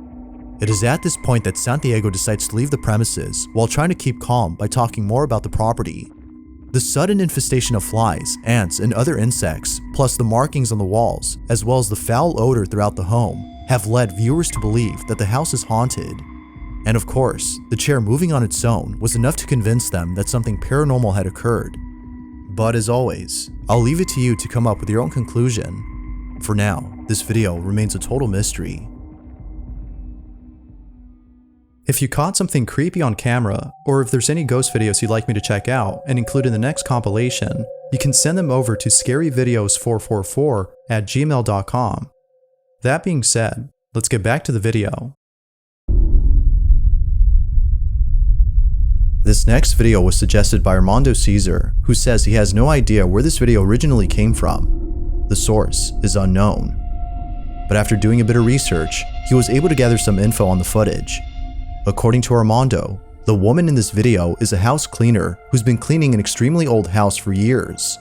It is at this point that Santiago decides to leave the premises while trying to keep calm by talking more about the property. The sudden infestation of flies, ants, and other insects, plus the markings on the walls, as well as the foul odor throughout the home, have led viewers to believe that the house is haunted. And of course, the chair moving on its own was enough to convince them that something paranormal had occurred. But as always, I'll leave it to you to come up with your own conclusion. For now, this video remains a total mystery. If you caught something creepy on camera, or if there's any ghost videos you'd like me to check out and include in the next compilation, you can send them over to scaryvideos444@gmail.com. That being said, let's get back to the video. This next video was suggested by Armando Caesar, who says he has no idea where this video originally came from. The source is unknown. But after doing a bit of research, he was able to gather some info on the footage. According to Armando, the woman in this video is a house cleaner who's been cleaning an extremely old house for years.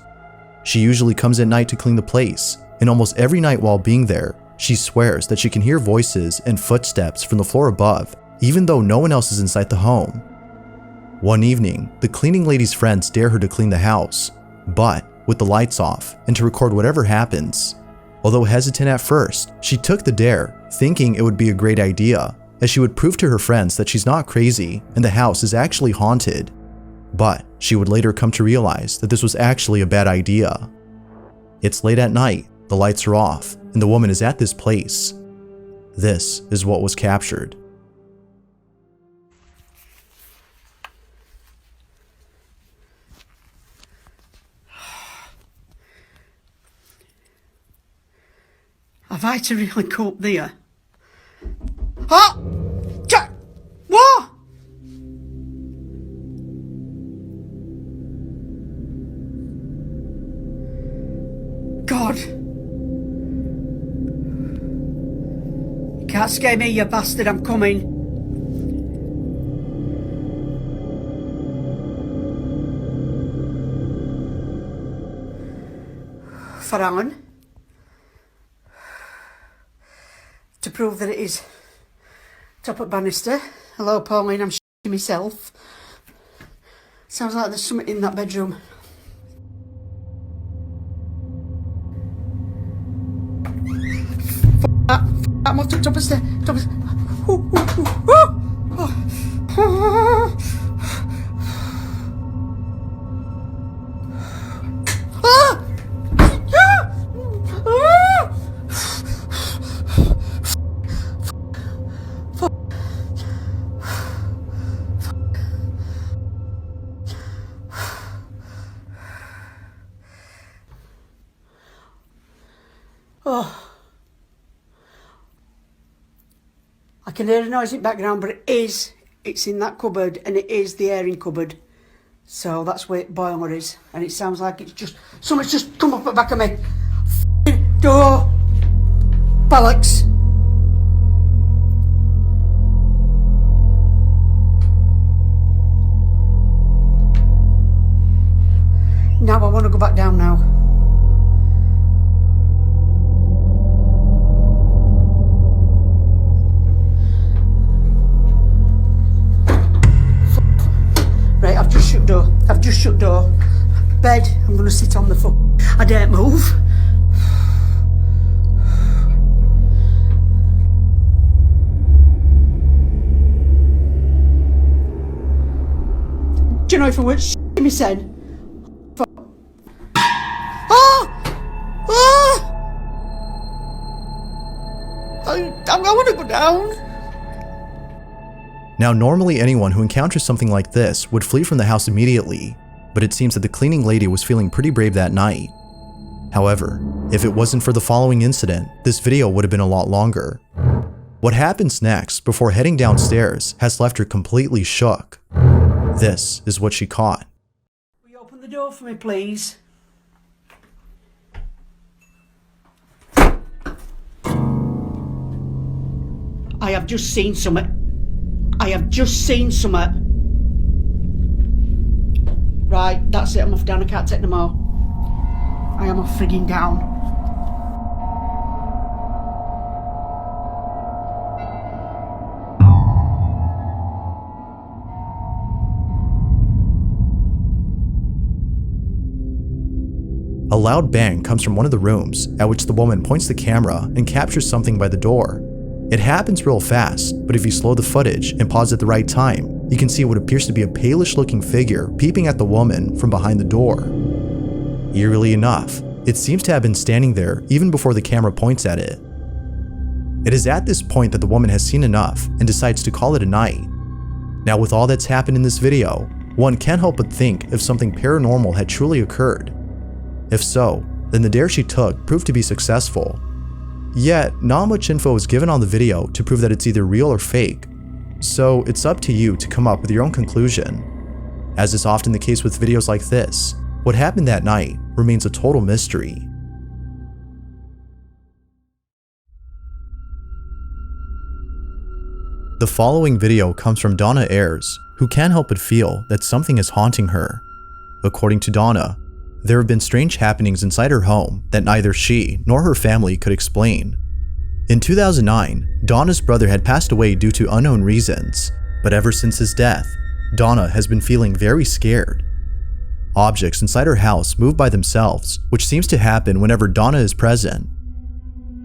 She usually comes at night to clean the place, and almost every night while being there, she swears that she can hear voices and footsteps from the floor above, even though no one else is inside the home. One evening, the cleaning lady's friends dare her to clean the house, but with the lights off, and to record whatever happens. Although hesitant at first, she took the dare, thinking it would be a great idea, as she would prove to her friends that she's not crazy and the house is actually haunted. But she would later come to realize that this was actually a bad idea. It's late at night, the lights are off, and the woman is at this place. This is what was captured. Have I to really cope there? Oh! Jack! What? God! You can't scare me, you bastard, I'm coming. For Alan. To prove that it is top at banister. Hello, Pauline, I'm shitting myself. Sounds like there's something in that bedroom. I'm up top of the stairs. Oh. I can hear a noise in the background, but it's in that cupboard, and it is the airing cupboard. So that's where the boiler is, and it sounds like it's just, someone's just come up the back of me. F***ing door! Bollocks! Now I want to go back down now. Right, I've just shut door. I've just shut door. Bed, I'm going to sit on the fuck. I daren't move. Do you know if I weren't shitting me said? I want to go down. Now, normally anyone who encounters something like this would flee from the house immediately, but it seems that the cleaning lady was feeling pretty brave that night. However, if it wasn't for the following incident, this video would have been a lot longer. What happens next, before heading downstairs, has left her completely shook. This is what she caught. Will you open the door for me, please? I have just seen something. I have just seen something. Right, that's it. I'm off down. I can't take no more. I am off frigging down. A loud bang comes from one of the rooms, at which the woman points the camera and captures something by the door. It happens real fast, but if you slow the footage and pause at the right time, you can see what appears to be a palish looking figure peeping at the woman from behind the door. Eerily enough, it seems to have been standing there even before the camera points at it. It is at this point that the woman has seen enough and decides to call it a night. Now, with all that's happened in this video, one can't help but think if something paranormal had truly occurred. If so, then the dare she took proved to be successful. Yet, not much info is given on the video to prove that it's either real or fake, so it's up to you to come up with your own conclusion. As is often the case with videos like this, what happened that night remains a total mystery. The following video comes from Donna Ayres, who can't help but feel that something is haunting her. According to Donna, there have been strange happenings inside her home that neither she nor her family could explain. In 2009, Donna's brother had passed away due to unknown reasons, but ever since his death, Donna has been feeling very scared. Objects inside her house move by themselves, which seems to happen whenever Donna is present.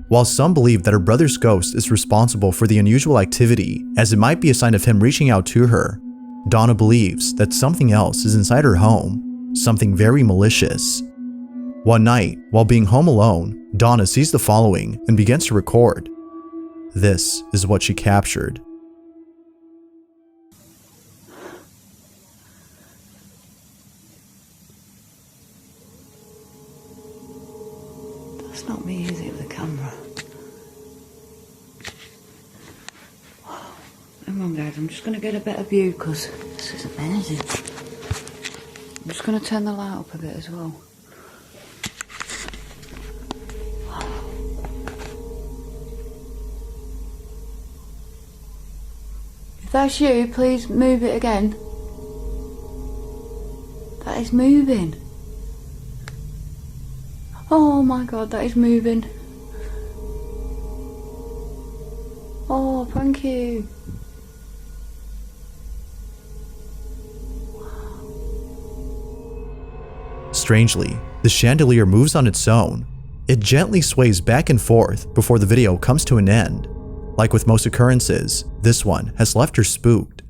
While some believe that her brother's ghost is responsible for the unusual activity, as it might be a sign of him reaching out to her, Donna believes that something else is inside her home. Something very malicious. One night, while being home alone, Donna sees the following and begins to record. This is what she captured. That's not me, is it, with the camera? Hang on, guys, I'm just going to get a better view because this is amazing. I'm just going to turn the light up a bit as well. If that's you, please move it again. That is moving. Oh my god, that is moving. Oh, thank you. Strangely, the chandelier moves on its own. It gently sways back and forth before the video comes to an end. Like with most occurrences, this one has left her spooked.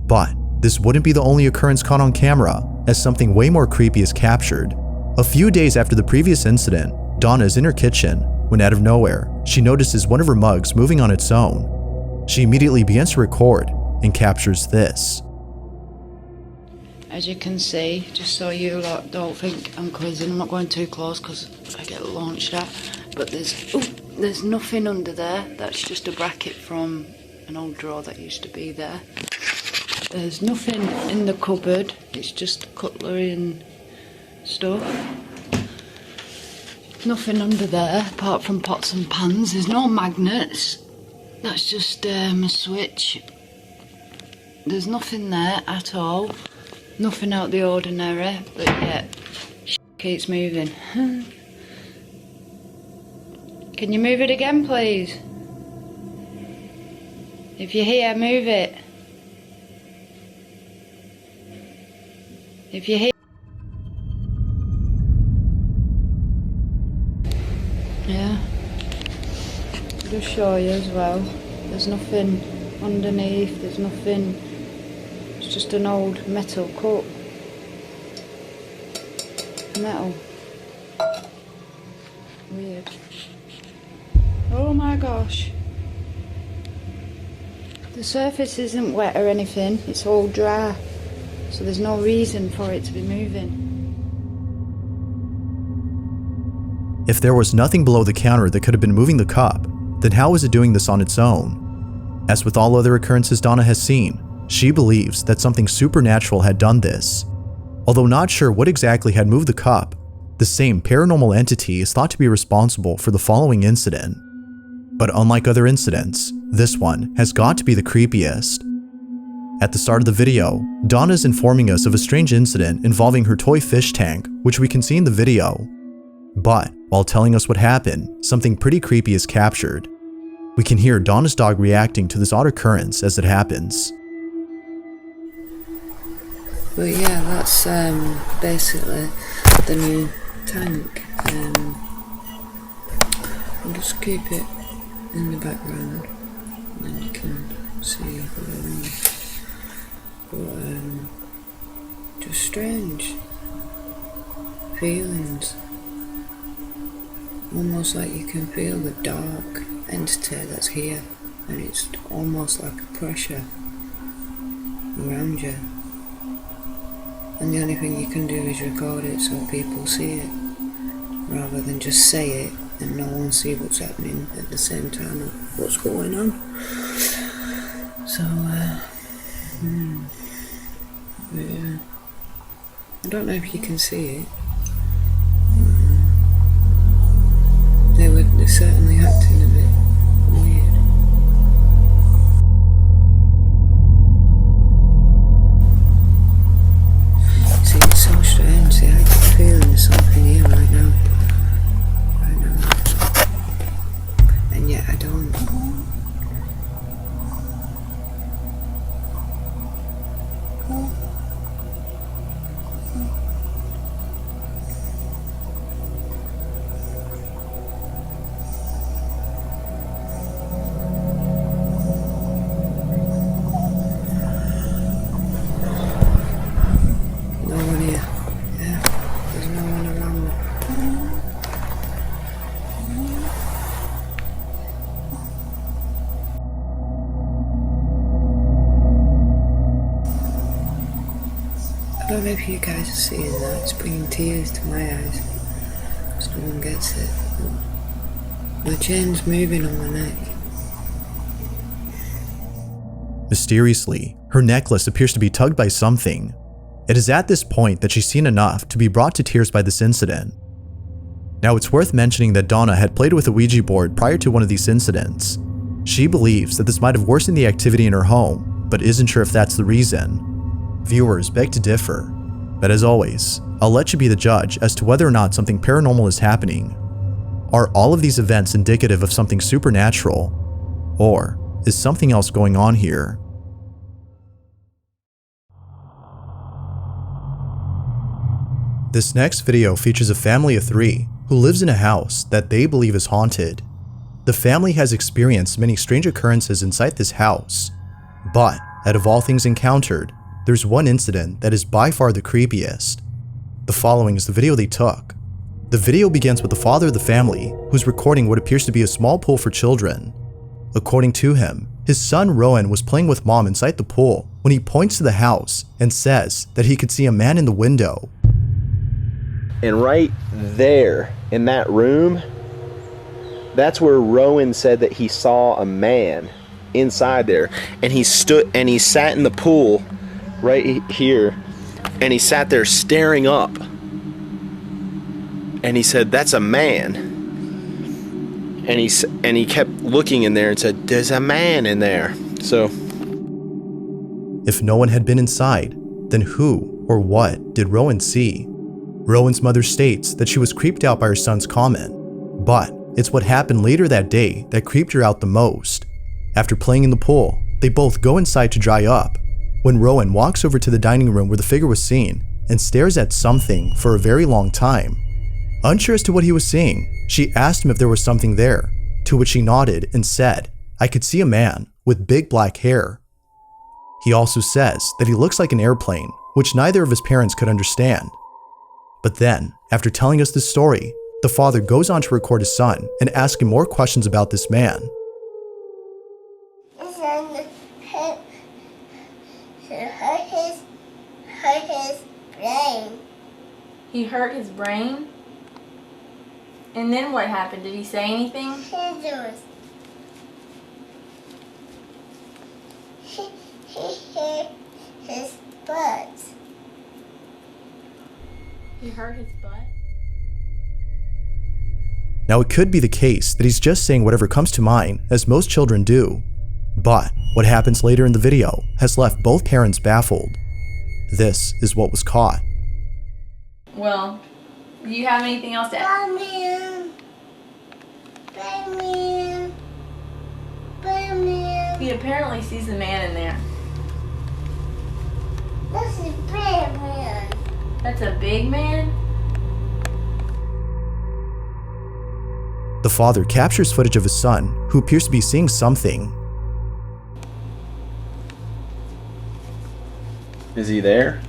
But this wouldn't be the only occurrence caught on camera, as something way more creepy is captured. A few days after the previous incident, Donna is in her kitchen when out of nowhere, she notices one of her mugs moving on its own. She immediately begins to record and captures this. As you can see, just so you lot don't think I'm quizzing, I'm not going too close because I get launched at, but there's nothing under there. That's just a bracket from an old drawer that used to be there. There's nothing in the cupboard. It's just cutlery and stuff. Nothing under there apart from pots and pans. There's no magnets. That's just a switch. There's nothing there at all. Nothing out the ordinary, but yet keeps moving. Can you move it again, please? If you're here, move it. If you're here. Yeah. I'll just show you as well. There's nothing underneath, there's nothing. It's just an old metal cup. Metal. Weird. Oh my gosh. The surface isn't wet or anything, it's all dry. So there's no reason for it to be moving. If there was nothing below the counter that could have been moving the cup, then how was it doing this on its own? As with all other occurrences Donna has seen, she believes that something supernatural had done this. Although not sure what exactly had moved the cup, the same paranormal entity is thought to be responsible for the following incident. But unlike other incidents, this one has got to be the creepiest. At the start of the video, Donna is informing us of a strange incident involving her toy fish tank, which we can see in the video. But while telling us what happened, something pretty creepy is captured. We can hear Donna's dog reacting to this odd occurrence as it happens. But yeah, that's basically the new tank. I'll just keep it in the background and then you can see what I mean. But just strange feelings. Almost like you can feel the dark entity that's here, and it's almost like a pressure around you. And the only thing you can do is record it so people see it, rather than just say it and no one see what's happening at the same time of what's going on. So, yeah. I don't know if you can see it. They're certainly acting a bit weird. See, it's so strange. See, I get the feeling there's something here right now. And yet I don't. I don't know if you guys are seeing that, it's bringing tears to my eyes, because no one gets it. My chain's moving on my neck. Mysteriously, her necklace appears to be tugged by something. It is at this point that she's seen enough to be brought to tears by this incident. Now it's worth mentioning that Donna had played with a Ouija board prior to one of these incidents. She believes that this might have worsened the activity in her home, but isn't sure if that's the reason. Viewers beg to differ, but as always, I'll let you be the judge as to whether or not something paranormal is happening. Are all of these events indicative of something supernatural, or is something else going on here? This next video features a family of 3 who lives in a house that they believe is haunted. The family has experienced many strange occurrences inside this house, but out of all things encountered, there's one incident that is by far the creepiest. The following is the video they took. The video begins with the father of the family, who's recording what appears to be a small pool for children. According to him, his son Rowan was playing with mom inside the pool when he points to the house and says that he could see a man in the window. And right there in that room that's where Rowan said that he saw a man inside there, and he sat in the pool right here, and he sat there staring up, and he said, "That's a man." And he kept looking in there and said, "There's a man in there." So if no one had been inside, then who or what did Rowan see? Rowan's mother states that she was creeped out by her son's comment, but it's what happened later that day that creeped her out the most. After playing in the pool, they both go inside to dry up, when Rowan walks over to the dining room where the figure was seen and stares at something for a very long time. Unsure as to what he was seeing, she asked him if there was something there, to which he nodded and said, "I could see a man with big black hair." He also says that he looks like an airplane, which neither of his parents could understand. But then, after telling us this story, the father goes on to record his son and ask him more questions about this man. He hurt his brain? And then what happened? Did he say anything? He hurt his butt. He hurt his butt? Now it could be the case that he's just saying whatever comes to mind, as most children do. But what happens later in the video has left both parents baffled. This is what was caught. Well, do you have anything else to add? He apparently sees a man in there. That's a big man. That's a big man? The father captures footage of his son, who appears to be seeing something. Is he there?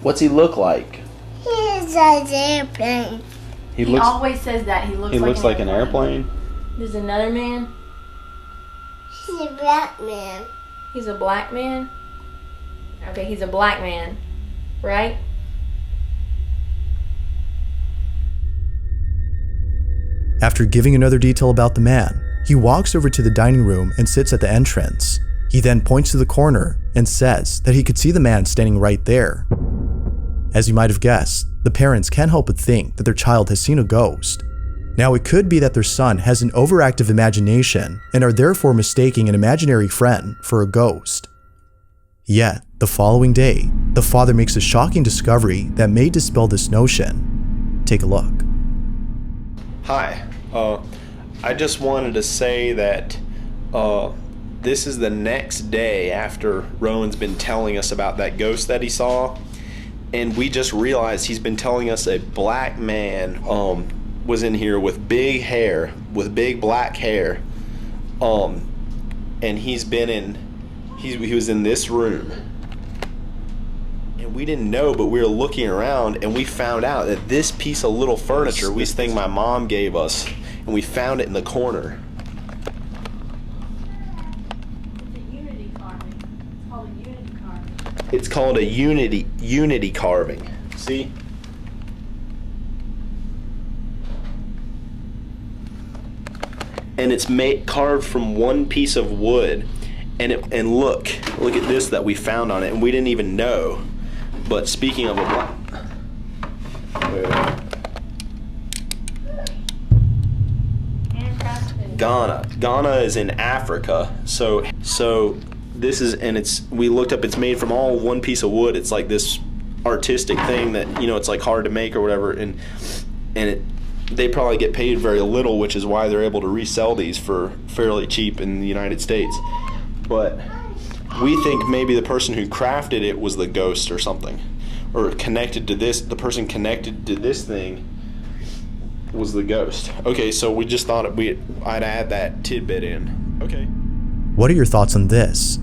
What's he look like? He's an airplane. He always says that. He looks like an airplane. There's another man. He's a black man. He's a black man? Okay, he's a black man, right? After giving another detail about the man, he walks over to the dining room and sits at the entrance. He then points to the corner and says that he could see the man standing right there. As you might have guessed, the parents can't help but think that their child has seen a ghost. Now it could be that their son has an overactive imagination and are therefore mistaking an imaginary friend for a ghost. Yet, the following day, the father makes a shocking discovery that may dispel this notion. Take a look. Hi, I just wanted to say that this is the next day after Rowan's been telling us about that ghost that he saw, and we just realized he's been telling us a black man was in here with big hair, with big black hair, and he was in this room, and we didn't know, but we were looking around and we found out that this piece of little furniture, this thing my mom gave us, and we found it in the corner. It's called a unity carving. See? And it's carved from one piece of wood. And look at this that we found on it, and we didn't even know. But speaking of a black, Ghana is in Africa. So this is, and we looked up, it's made from all one piece of wood. It's like this artistic thing that, it's like hard to make or whatever, and they probably get paid very little, which is why they're able to resell these for fairly cheap in the United States. But we think maybe the person who crafted it was the ghost or something, or connected to this, the person connected to this thing was the ghost. Okay, so we just thought I'd add that tidbit in. Okay. What are your thoughts on this?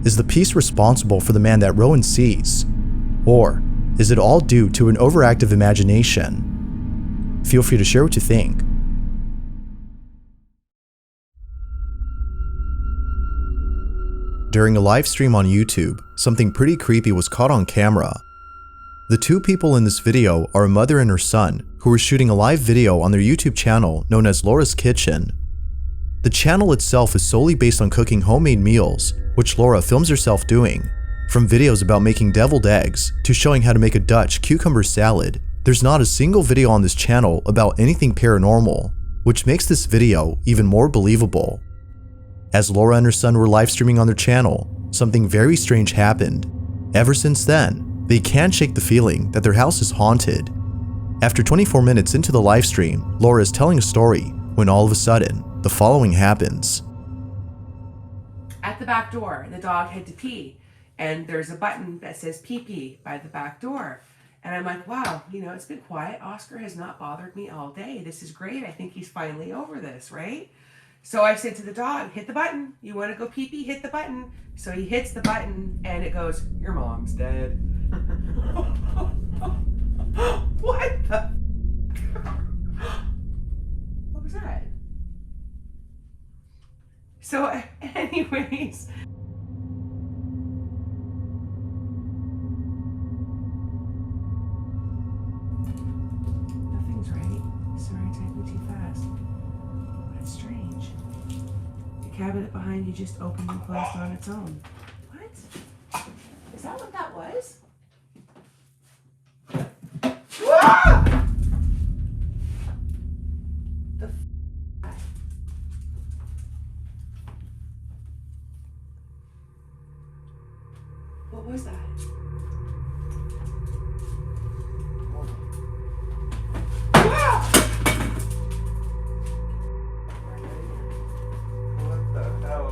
Is the piece responsible for the man that Rowan sees? Or is it all due to an overactive imagination? Feel free to share what you think. During a live stream on YouTube, something pretty creepy was caught on camera. The two people in this video are a mother and her son who were shooting a live video on their YouTube channel known as Laura's Kitchen. The channel itself is solely based on cooking homemade meals, which Laura films herself doing. From videos about making deviled eggs to showing how to make a Dutch cucumber salad, there's not a single video on this channel about anything paranormal, which makes this video even more believable. As Laura and her son were live streaming on their channel, something very strange happened. Ever since then, they can't shake the feeling that their house is haunted. After 24 minutes into the live stream, Laura is telling a story when all of a sudden, the following happens. At the back door, the dog had to pee, and there's a button that says pee pee by the back door. And I'm like, wow, you know, it's been quiet. Oscar has not bothered me all day. This is great. I think he's finally over this, right? So I said to the dog, hit the button. You want to go pee pee? Hit the button. So he hits the button and it goes, your mom's dead. What the? What was that? So anyways. Nothing's right. Sorry, typing too fast. That's strange. The cabinet behind you just opened and closed on its own. What? Is that what that was? Ah! The f. What was that? Ah! What the hell?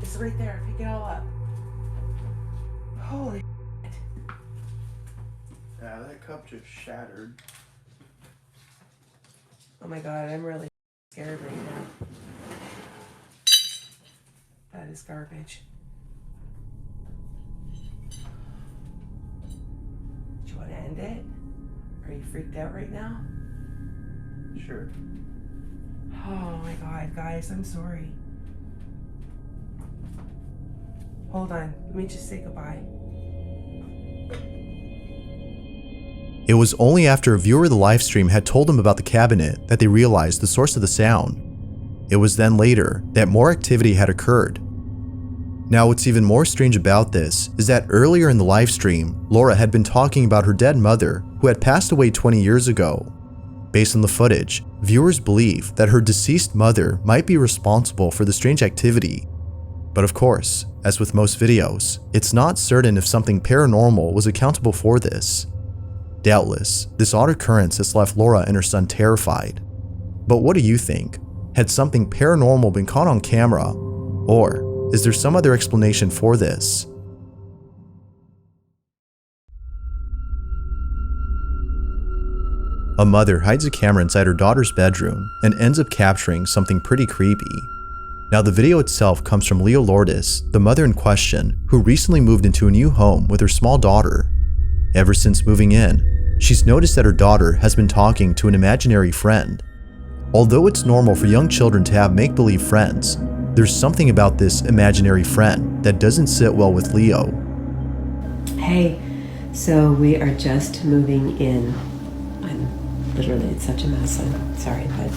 It's right there. Pick it all up. Holy shit. Yeah, that cup just shattered. Oh my god, I'm really scared right now. That is garbage. Do you want to end it? Are you freaked out right now? Sure. Oh my god, guys, I'm sorry. Hold on, let me just say goodbye. It was only after a viewer of the livestream had told them about the cabinet that they realized the source of the sound. It was then later that more activity had occurred. Now what's even more strange about this is that earlier in the livestream, Laura had been talking about her dead mother who had passed away 20 years ago. Based on the footage, viewers believe that her deceased mother might be responsible for the strange activity. But of course, as with most videos, it's not certain if something paranormal was accountable for this. Doubtless, this odd occurrence has left Laura and her son terrified. But what do you think? Had something paranormal been caught on camera? Or is there some other explanation for this? A mother hides a camera inside her daughter's bedroom and ends up capturing something pretty creepy. Now the video itself comes from Leo Lourdes, the mother in question, who recently moved into a new home with her small daughter. Ever since moving in, she's noticed that her daughter has been talking to an imaginary friend. Although it's normal for young children to have make-believe friends, there's something about this imaginary friend that doesn't sit well with Leo. Hey, so we are just moving in. I'm literally, it's such a mess, I'm sorry, but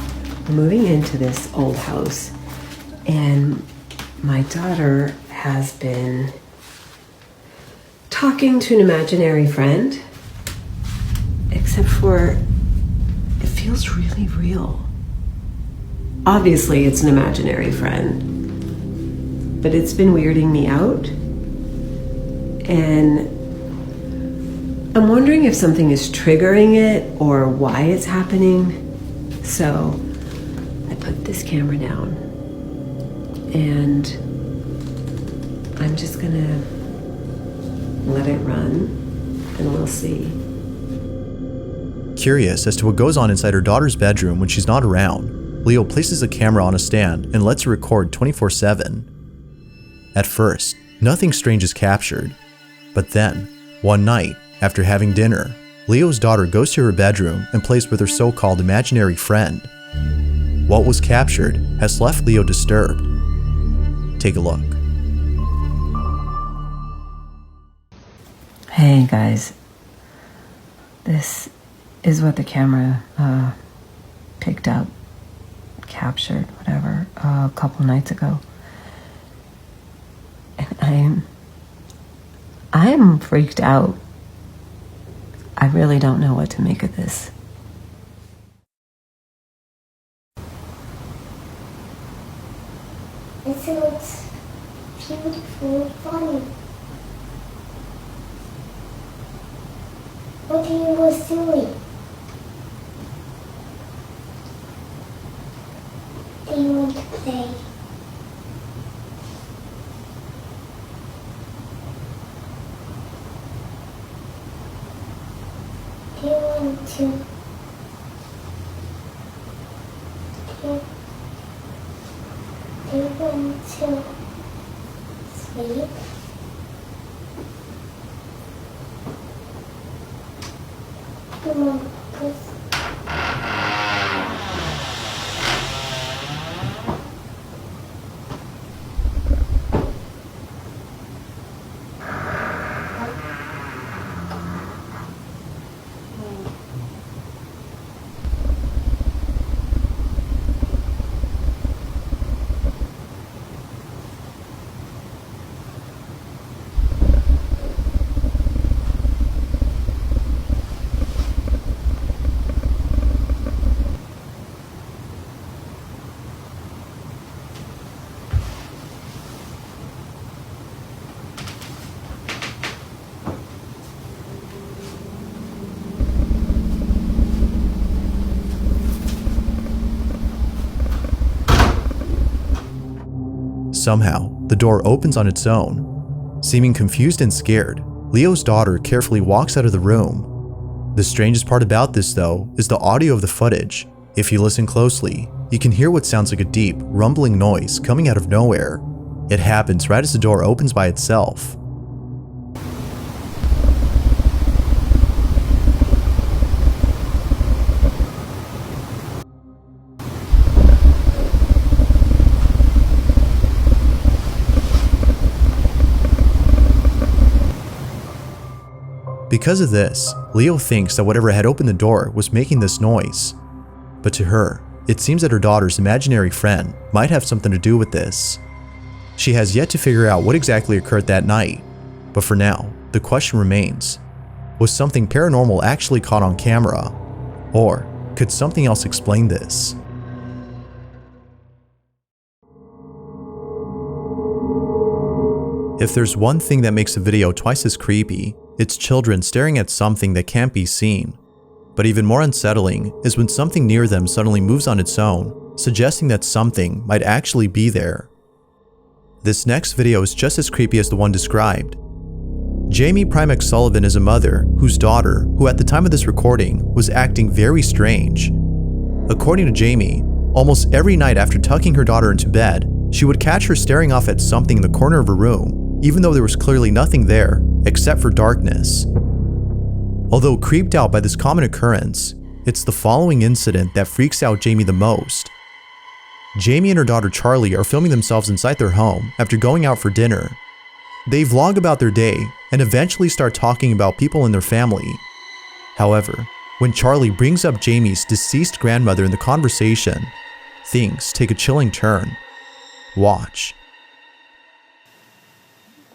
we're moving into this old house. And my daughter has been talking to an imaginary friend, except for it feels really real. Obviously, it's an imaginary friend, but it's been weirding me out. And I'm wondering if something is triggering it or why it's happening. So I put this camera down. And I'm just gonna let it run and we'll see. Curious as to what goes on inside her daughter's bedroom when she's not around, Leo places a camera on a stand and lets it record 24/7. At first, nothing strange is captured, but then, one night, after having dinner, Leo's daughter goes to her bedroom and plays with her so-called imaginary friend. What was captured has left Leo disturbed. Take a look. Hey guys, this is what the camera picked up, captured, whatever, a couple nights ago. And I'm freaked out. I really don't know what to make of this. It looks beautiful and funny. What are you both doing? Do you want to play? Do you want to? Do you want to sleep? Come on, please. Somehow, the door opens on its own. Seeming confused and scared, Leo's daughter carefully walks out of the room. The strangest part about this, though, is the audio of the footage. If you listen closely, you can hear what sounds like a deep, rumbling noise coming out of nowhere. It happens right as the door opens by itself. Because of this, Leo thinks that whatever had opened the door was making this noise. But to her, it seems that her daughter's imaginary friend might have something to do with this. She has yet to figure out what exactly occurred that night, but for now, the question remains: was something paranormal actually caught on camera? Or could something else explain this? If there's one thing that makes a video twice as creepy, it's children staring at something that can't be seen. But even more unsettling is when something near them suddenly moves on its own, suggesting that something might actually be there. This next video is just as creepy as the one described. Jamie Primex Sullivan is a mother whose daughter, who at the time of this recording, was acting very strange. According to Jamie, almost every night after tucking her daughter into bed, she would catch her staring off at something in the corner of her room, even though there was clearly nothing there, except for darkness. Although creeped out by this common occurrence, it's the following incident that freaks out Jamie the most. Jamie and her daughter Charlie are filming themselves inside their home after going out for dinner. They vlog about their day and eventually start talking about people in their family. However, when Charlie brings up Jamie's deceased grandmother in the conversation, things take a chilling turn. Watch.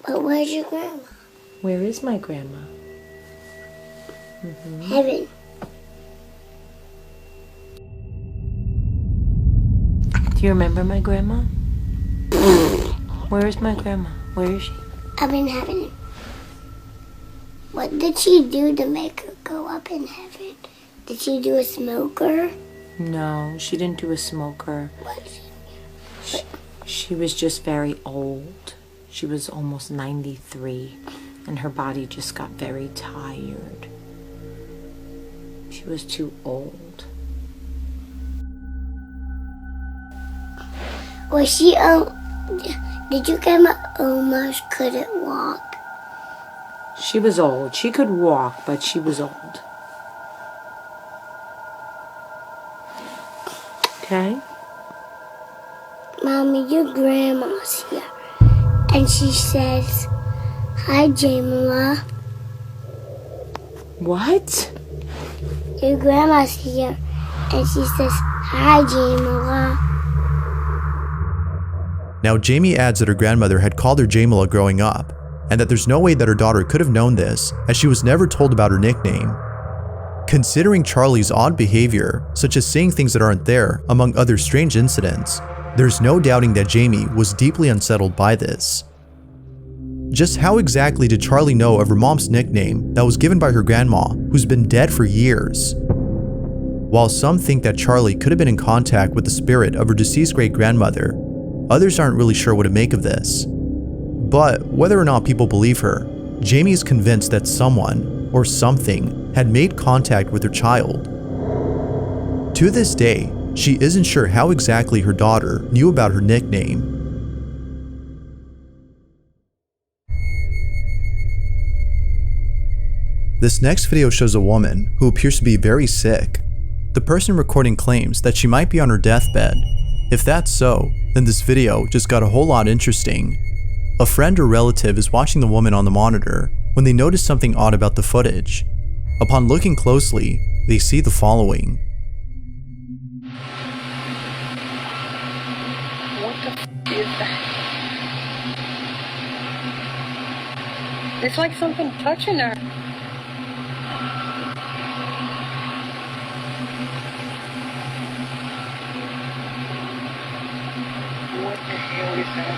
But where's your grandma? Where is my grandma? Heaven. Do you remember my grandma? Where is my grandma? Where is she? Up in heaven. What did she do to make her go up in heaven? Did she do a smoker? No, she didn't do a smoker. She was just very old. She was almost 93, and her body just got very tired. She was too old. Was she, did your grandma almost couldn't walk? She was old. She could walk, but she was old. okay? Mommy, your grandma's here. And she says, "Hi, Jamila." What? Your grandma's here. And she says, "Hi, Jamila." Now, Jamie adds that her grandmother had called her Jamila growing up, and that there's no way that her daughter could have known this, as she was never told about her nickname. Considering Charlie's odd behavior, such as saying things that aren't there, among other strange incidents, there's no doubting that Jamie was deeply unsettled by this. Just how exactly did Charlie know of her mom's nickname that was given by her grandma, who's been dead for years? While some think that Charlie could have been in contact with the spirit of her deceased great-grandmother, others aren't really sure what to make of this. But whether or not people believe her, Jamie is convinced that someone, or something, had made contact with her child. To this day, she isn't sure how exactly her daughter knew about her nickname. This next video shows a woman who appears to be very sick. The person recording claims that she might be on her deathbed. If that's so, then this video just got a whole lot interesting. A friend or relative is watching the woman on the monitor when they notice something odd about the footage. Upon looking closely, they see the following. What the f is that? It's like something touching her. What the hell is that?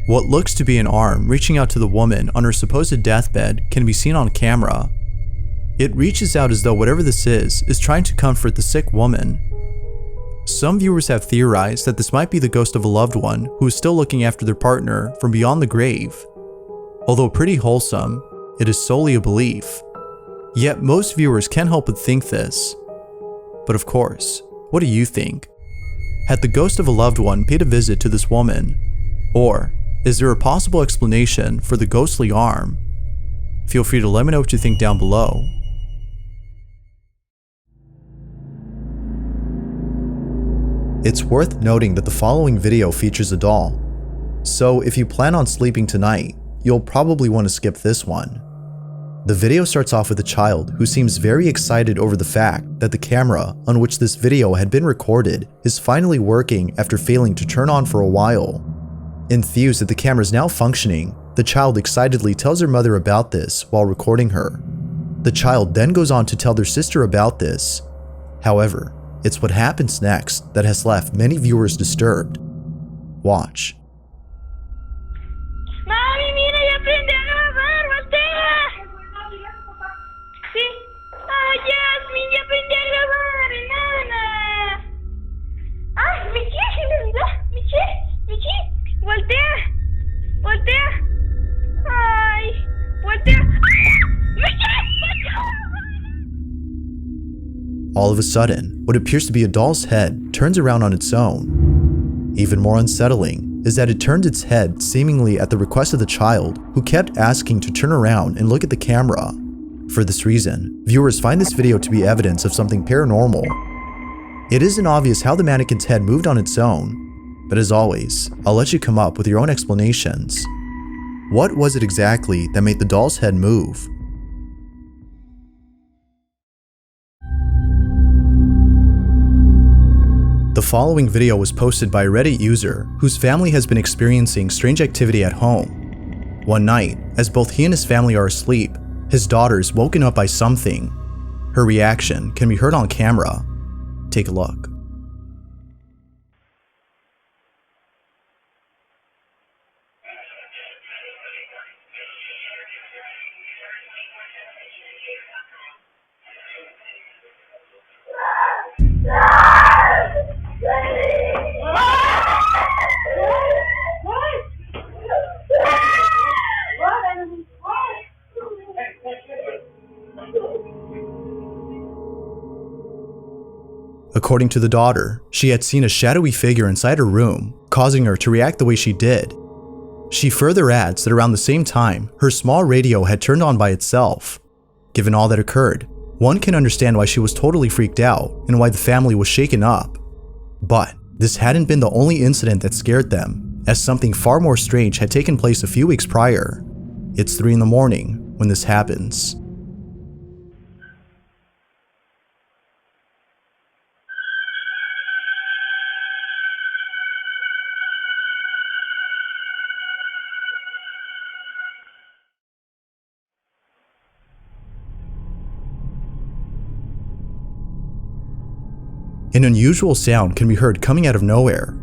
What looks to be an arm reaching out to the woman on her supposed deathbed can be seen on camera. It reaches out as though whatever this is trying to comfort the sick woman. Some viewers have theorized that this might be the ghost of a loved one who is still looking after their partner from beyond the grave. Although pretty wholesome, it is solely a belief. Yet most viewers can't help but think this. But of course, what do you think? Had the ghost of a loved one paid a visit to this woman? Or is there a possible explanation for the ghostly arm? Feel free to let me know what you think down below. It's worth noting that the following video features a doll. So if you plan on sleeping tonight, you'll probably want to skip this one. The video starts off with a child who seems very excited over the fact that the camera on which this video had been recorded is finally working after failing to turn on for a while. Enthused that the camera is now functioning, the child excitedly tells her mother about this while recording her. The child then goes on to tell their sister about this. However, it's what happens next that has left many viewers disturbed. Watch. Mami, mira, ya aprendí a grabar, voltea. Sí. Ay, Yasmin, ya aprendí a grabar, enana. Ay, Michi, se me olvidó. Michi, voltea. Voltea. Ay, voltea. Michi, voltea. All of a sudden, what appears to be a doll's head turns around on its own. Even more unsettling is that it turned its head seemingly at the request of the child, who kept asking to turn around and look at the camera. For this reason, viewers find this video to be evidence of something paranormal. It isn't obvious how the mannequin's head moved on its own, but as always, I'll let you come up with your own explanations. What was it exactly that made the doll's head move? The following video was posted by a Reddit user whose family has been experiencing strange activity at home. One night, as both he and his family are asleep, his daughter is woken up by something. Her reaction can be heard on camera. Take a look. What? According to the daughter, she had seen a shadowy figure inside her room, causing her to react the way she did. She further adds that around the same time, her small radio had turned on by itself. Given all that occurred, one can understand why she was totally freaked out and why the family was shaken up. But this hadn't been the only incident that scared them, as something far more strange had taken place a few weeks prior. It's 3 a.m. when this happens. An unusual sound can be heard coming out of nowhere.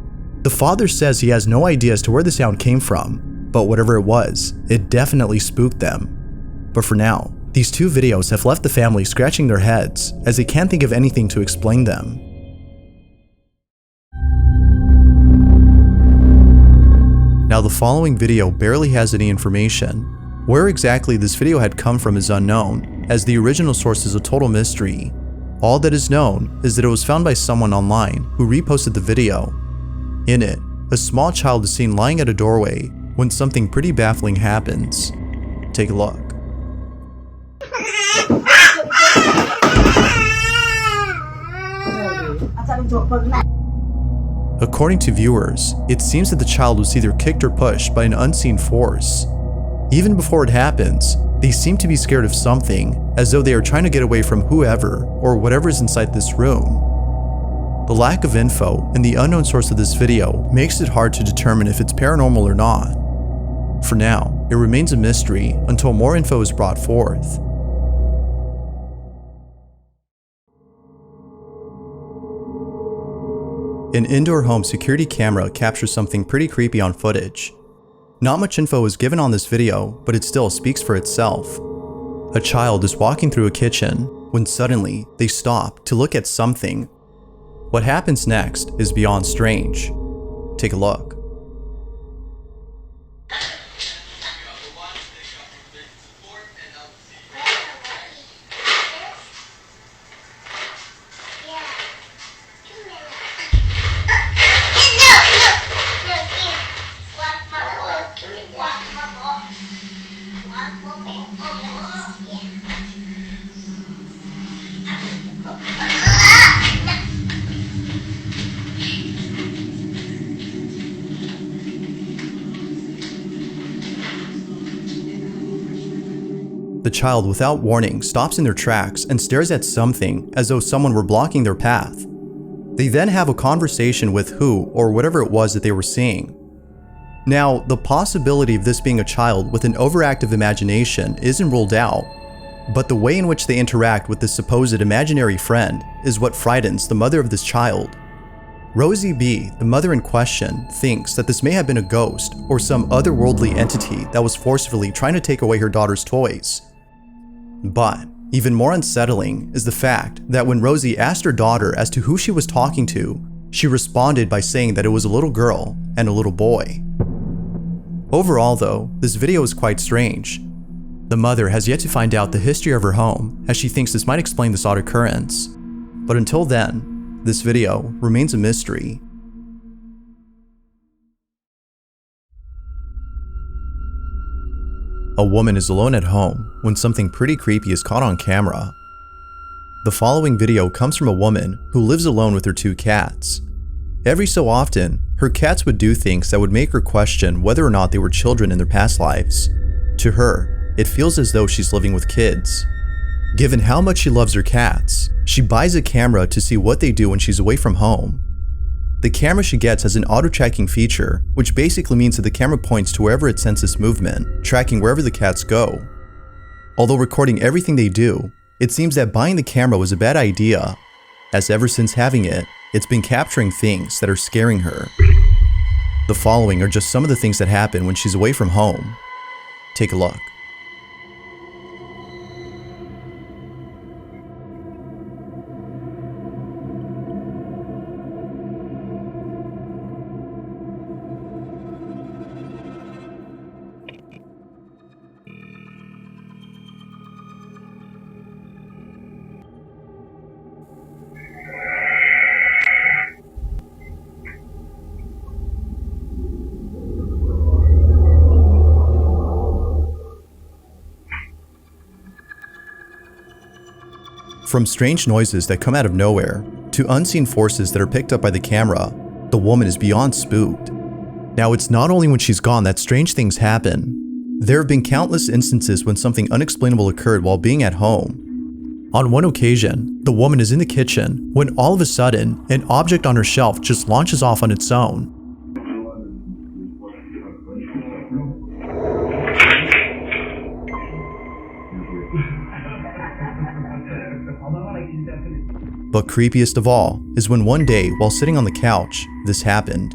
The father says he has no idea as to where the sound came from, but whatever it was, it definitely spooked them. But for now, these 2 videos have left the family scratching their heads as they can't think of anything to explain them. Now the following video barely has any information. Where exactly this video had come from is unknown, as the original source is a total mystery. All that is known is that it was found by someone online who reposted the video. In it, a small child is seen lying at a doorway when something pretty baffling happens. Take a look. According to viewers, it seems that the child was either kicked or pushed by an unseen force. Even before it happens, they seem to be scared of something, as though they are trying to get away from whoever or whatever is inside this room. The lack of info and the unknown source of this video makes it hard to determine if it's paranormal or not. For now, it remains a mystery until more info is brought forth. An indoor home security camera captures something pretty creepy on footage. Not much info is given on this video, but it still speaks for itself. A child is walking through a kitchen when suddenly they stop to look at something. What happens next is beyond strange. Take a look. The child, without warning, stops in their tracks and stares at something as though someone were blocking their path. They then have a conversation with who or whatever it was that they were seeing. Now, the possibility of this being a child with an overactive imagination isn't ruled out, but the way in which they interact with this supposed imaginary friend is what frightens the mother of this child. Rosie B., the mother in question, thinks that this may have been a ghost or some otherworldly entity that was forcefully trying to take away her daughter's toys. But even more unsettling is the fact that when Rosie asked her daughter as to who she was talking to, she responded by saying that it was a little girl and a little boy. Overall though, this video is quite strange. The mother has yet to find out the history of her home, as she thinks this might explain this odd occurrence. But until then, this video remains a mystery. A woman is alone at home when something pretty creepy is caught on camera. The following video comes from a woman who lives alone with her 2 cats. Every so often, her cats would do things that would make her question whether or not they were children in their past lives. To her, it feels as though she's living with kids. Given how much she loves her cats, she buys a camera to see what they do when she's away from home. The camera she gets has an auto-tracking feature, which basically means that the camera points to wherever it senses movement, tracking wherever the cats go. Although recording everything they do, it seems that buying the camera was a bad idea, as ever since having it, it's been capturing things that are scaring her. The following are just some of the things that happen when she's away from home. Take a look. From strange noises that come out of nowhere to unseen forces that are picked up by the camera, the woman is beyond spooked. Now, it's not only when she's gone that strange things happen. There have been countless instances when something unexplainable occurred while being at home. On one occasion, the woman is in the kitchen when all of a sudden, an object on her shelf just launches off on its own. But creepiest of all is when one day, while sitting on the couch, this happened.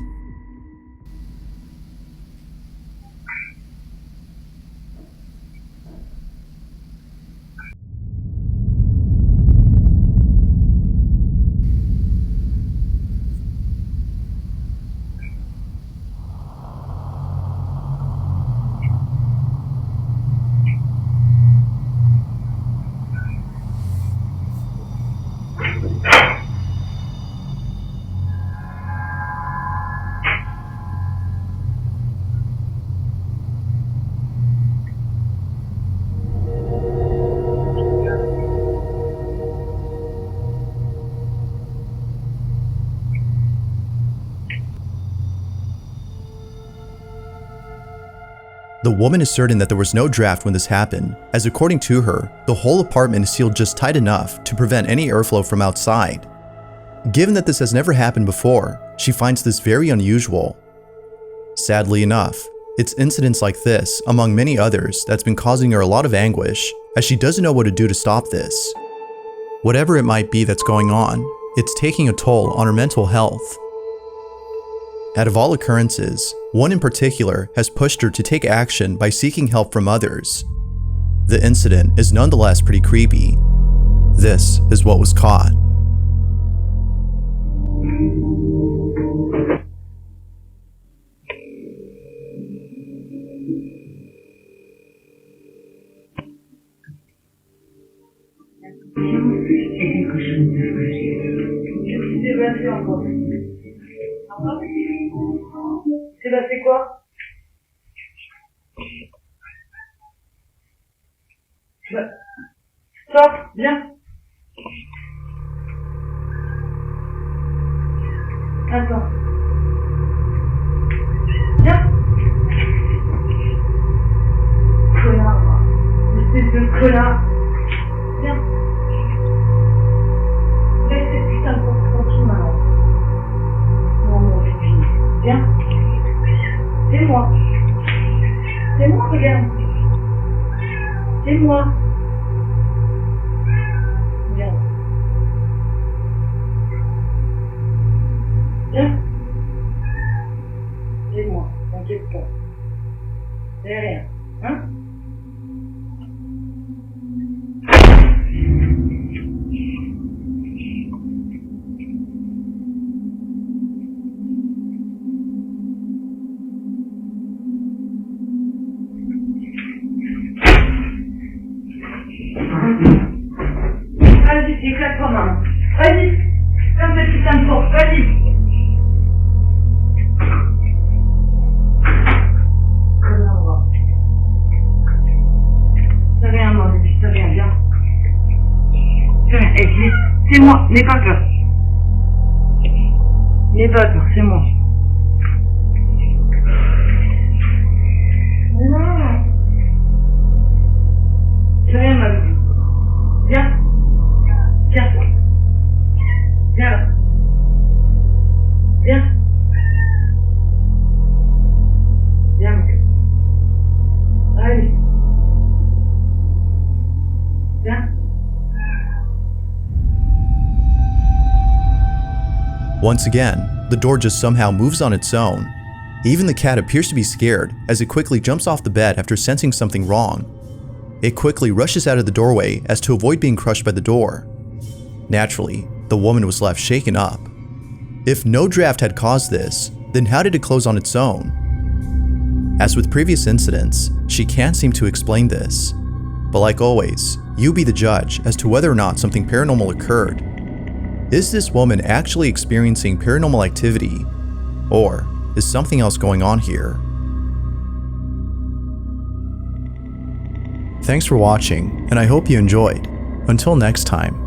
The woman is certain that there was no draft when this happened, as according to her, the whole apartment is sealed just tight enough to prevent any airflow from outside. Given that this has never happened before, she finds this very unusual. Sadly enough, it's incidents like this, among many others, that's been causing her a lot of anguish, as she doesn't know what to do to stop this. Whatever it might be that's going on, it's taking a toll on her mental health. Out of all occurrences, one in particular has pushed her to take action by seeking help from others. The incident is nonetheless pretty creepy. This is what was caught. C'est quoi? Stop, viens. Attends. Viens. Connard. Espèce de connard. Viens. Laisse cette putain de porte tranquille maintenant. Non, non, c'est fini. Viens. C'est moi. C'est moi, regarde. C'est moi. Regarde. Viens. C'est moi. T'inquiète pas. C'est rien. Hein? Vas-y, éclate-toi, maman. Vas-y. Ferme cette putain de porte. Vas-y. Connard. Ça vient, mon bébé. Ça vient, viens. Ça vient. Hey, c'est moi. N'aie pas peur. N'aie pas peur. C'est moi. Non. C'est rien, ma bébé. Viens. Viens. Viens là. Viens. Viens, mon cœur. Allez. Viens. Once again, the door just somehow moves on its own. Even the cat appears to be scared as it quickly jumps off the bed after sensing something wrong. It quickly rushes out of the doorway as to avoid being crushed by the door. Naturally, the woman was left shaken up. If no draft had caused this, then how did it close on its own? As with previous incidents, she can't seem to explain this. But like always, you be the judge as to whether or not something paranormal occurred. Is this woman actually experiencing paranormal activity? Or is something else going on here? Thanks for watching, and I hope you enjoyed. Until next time.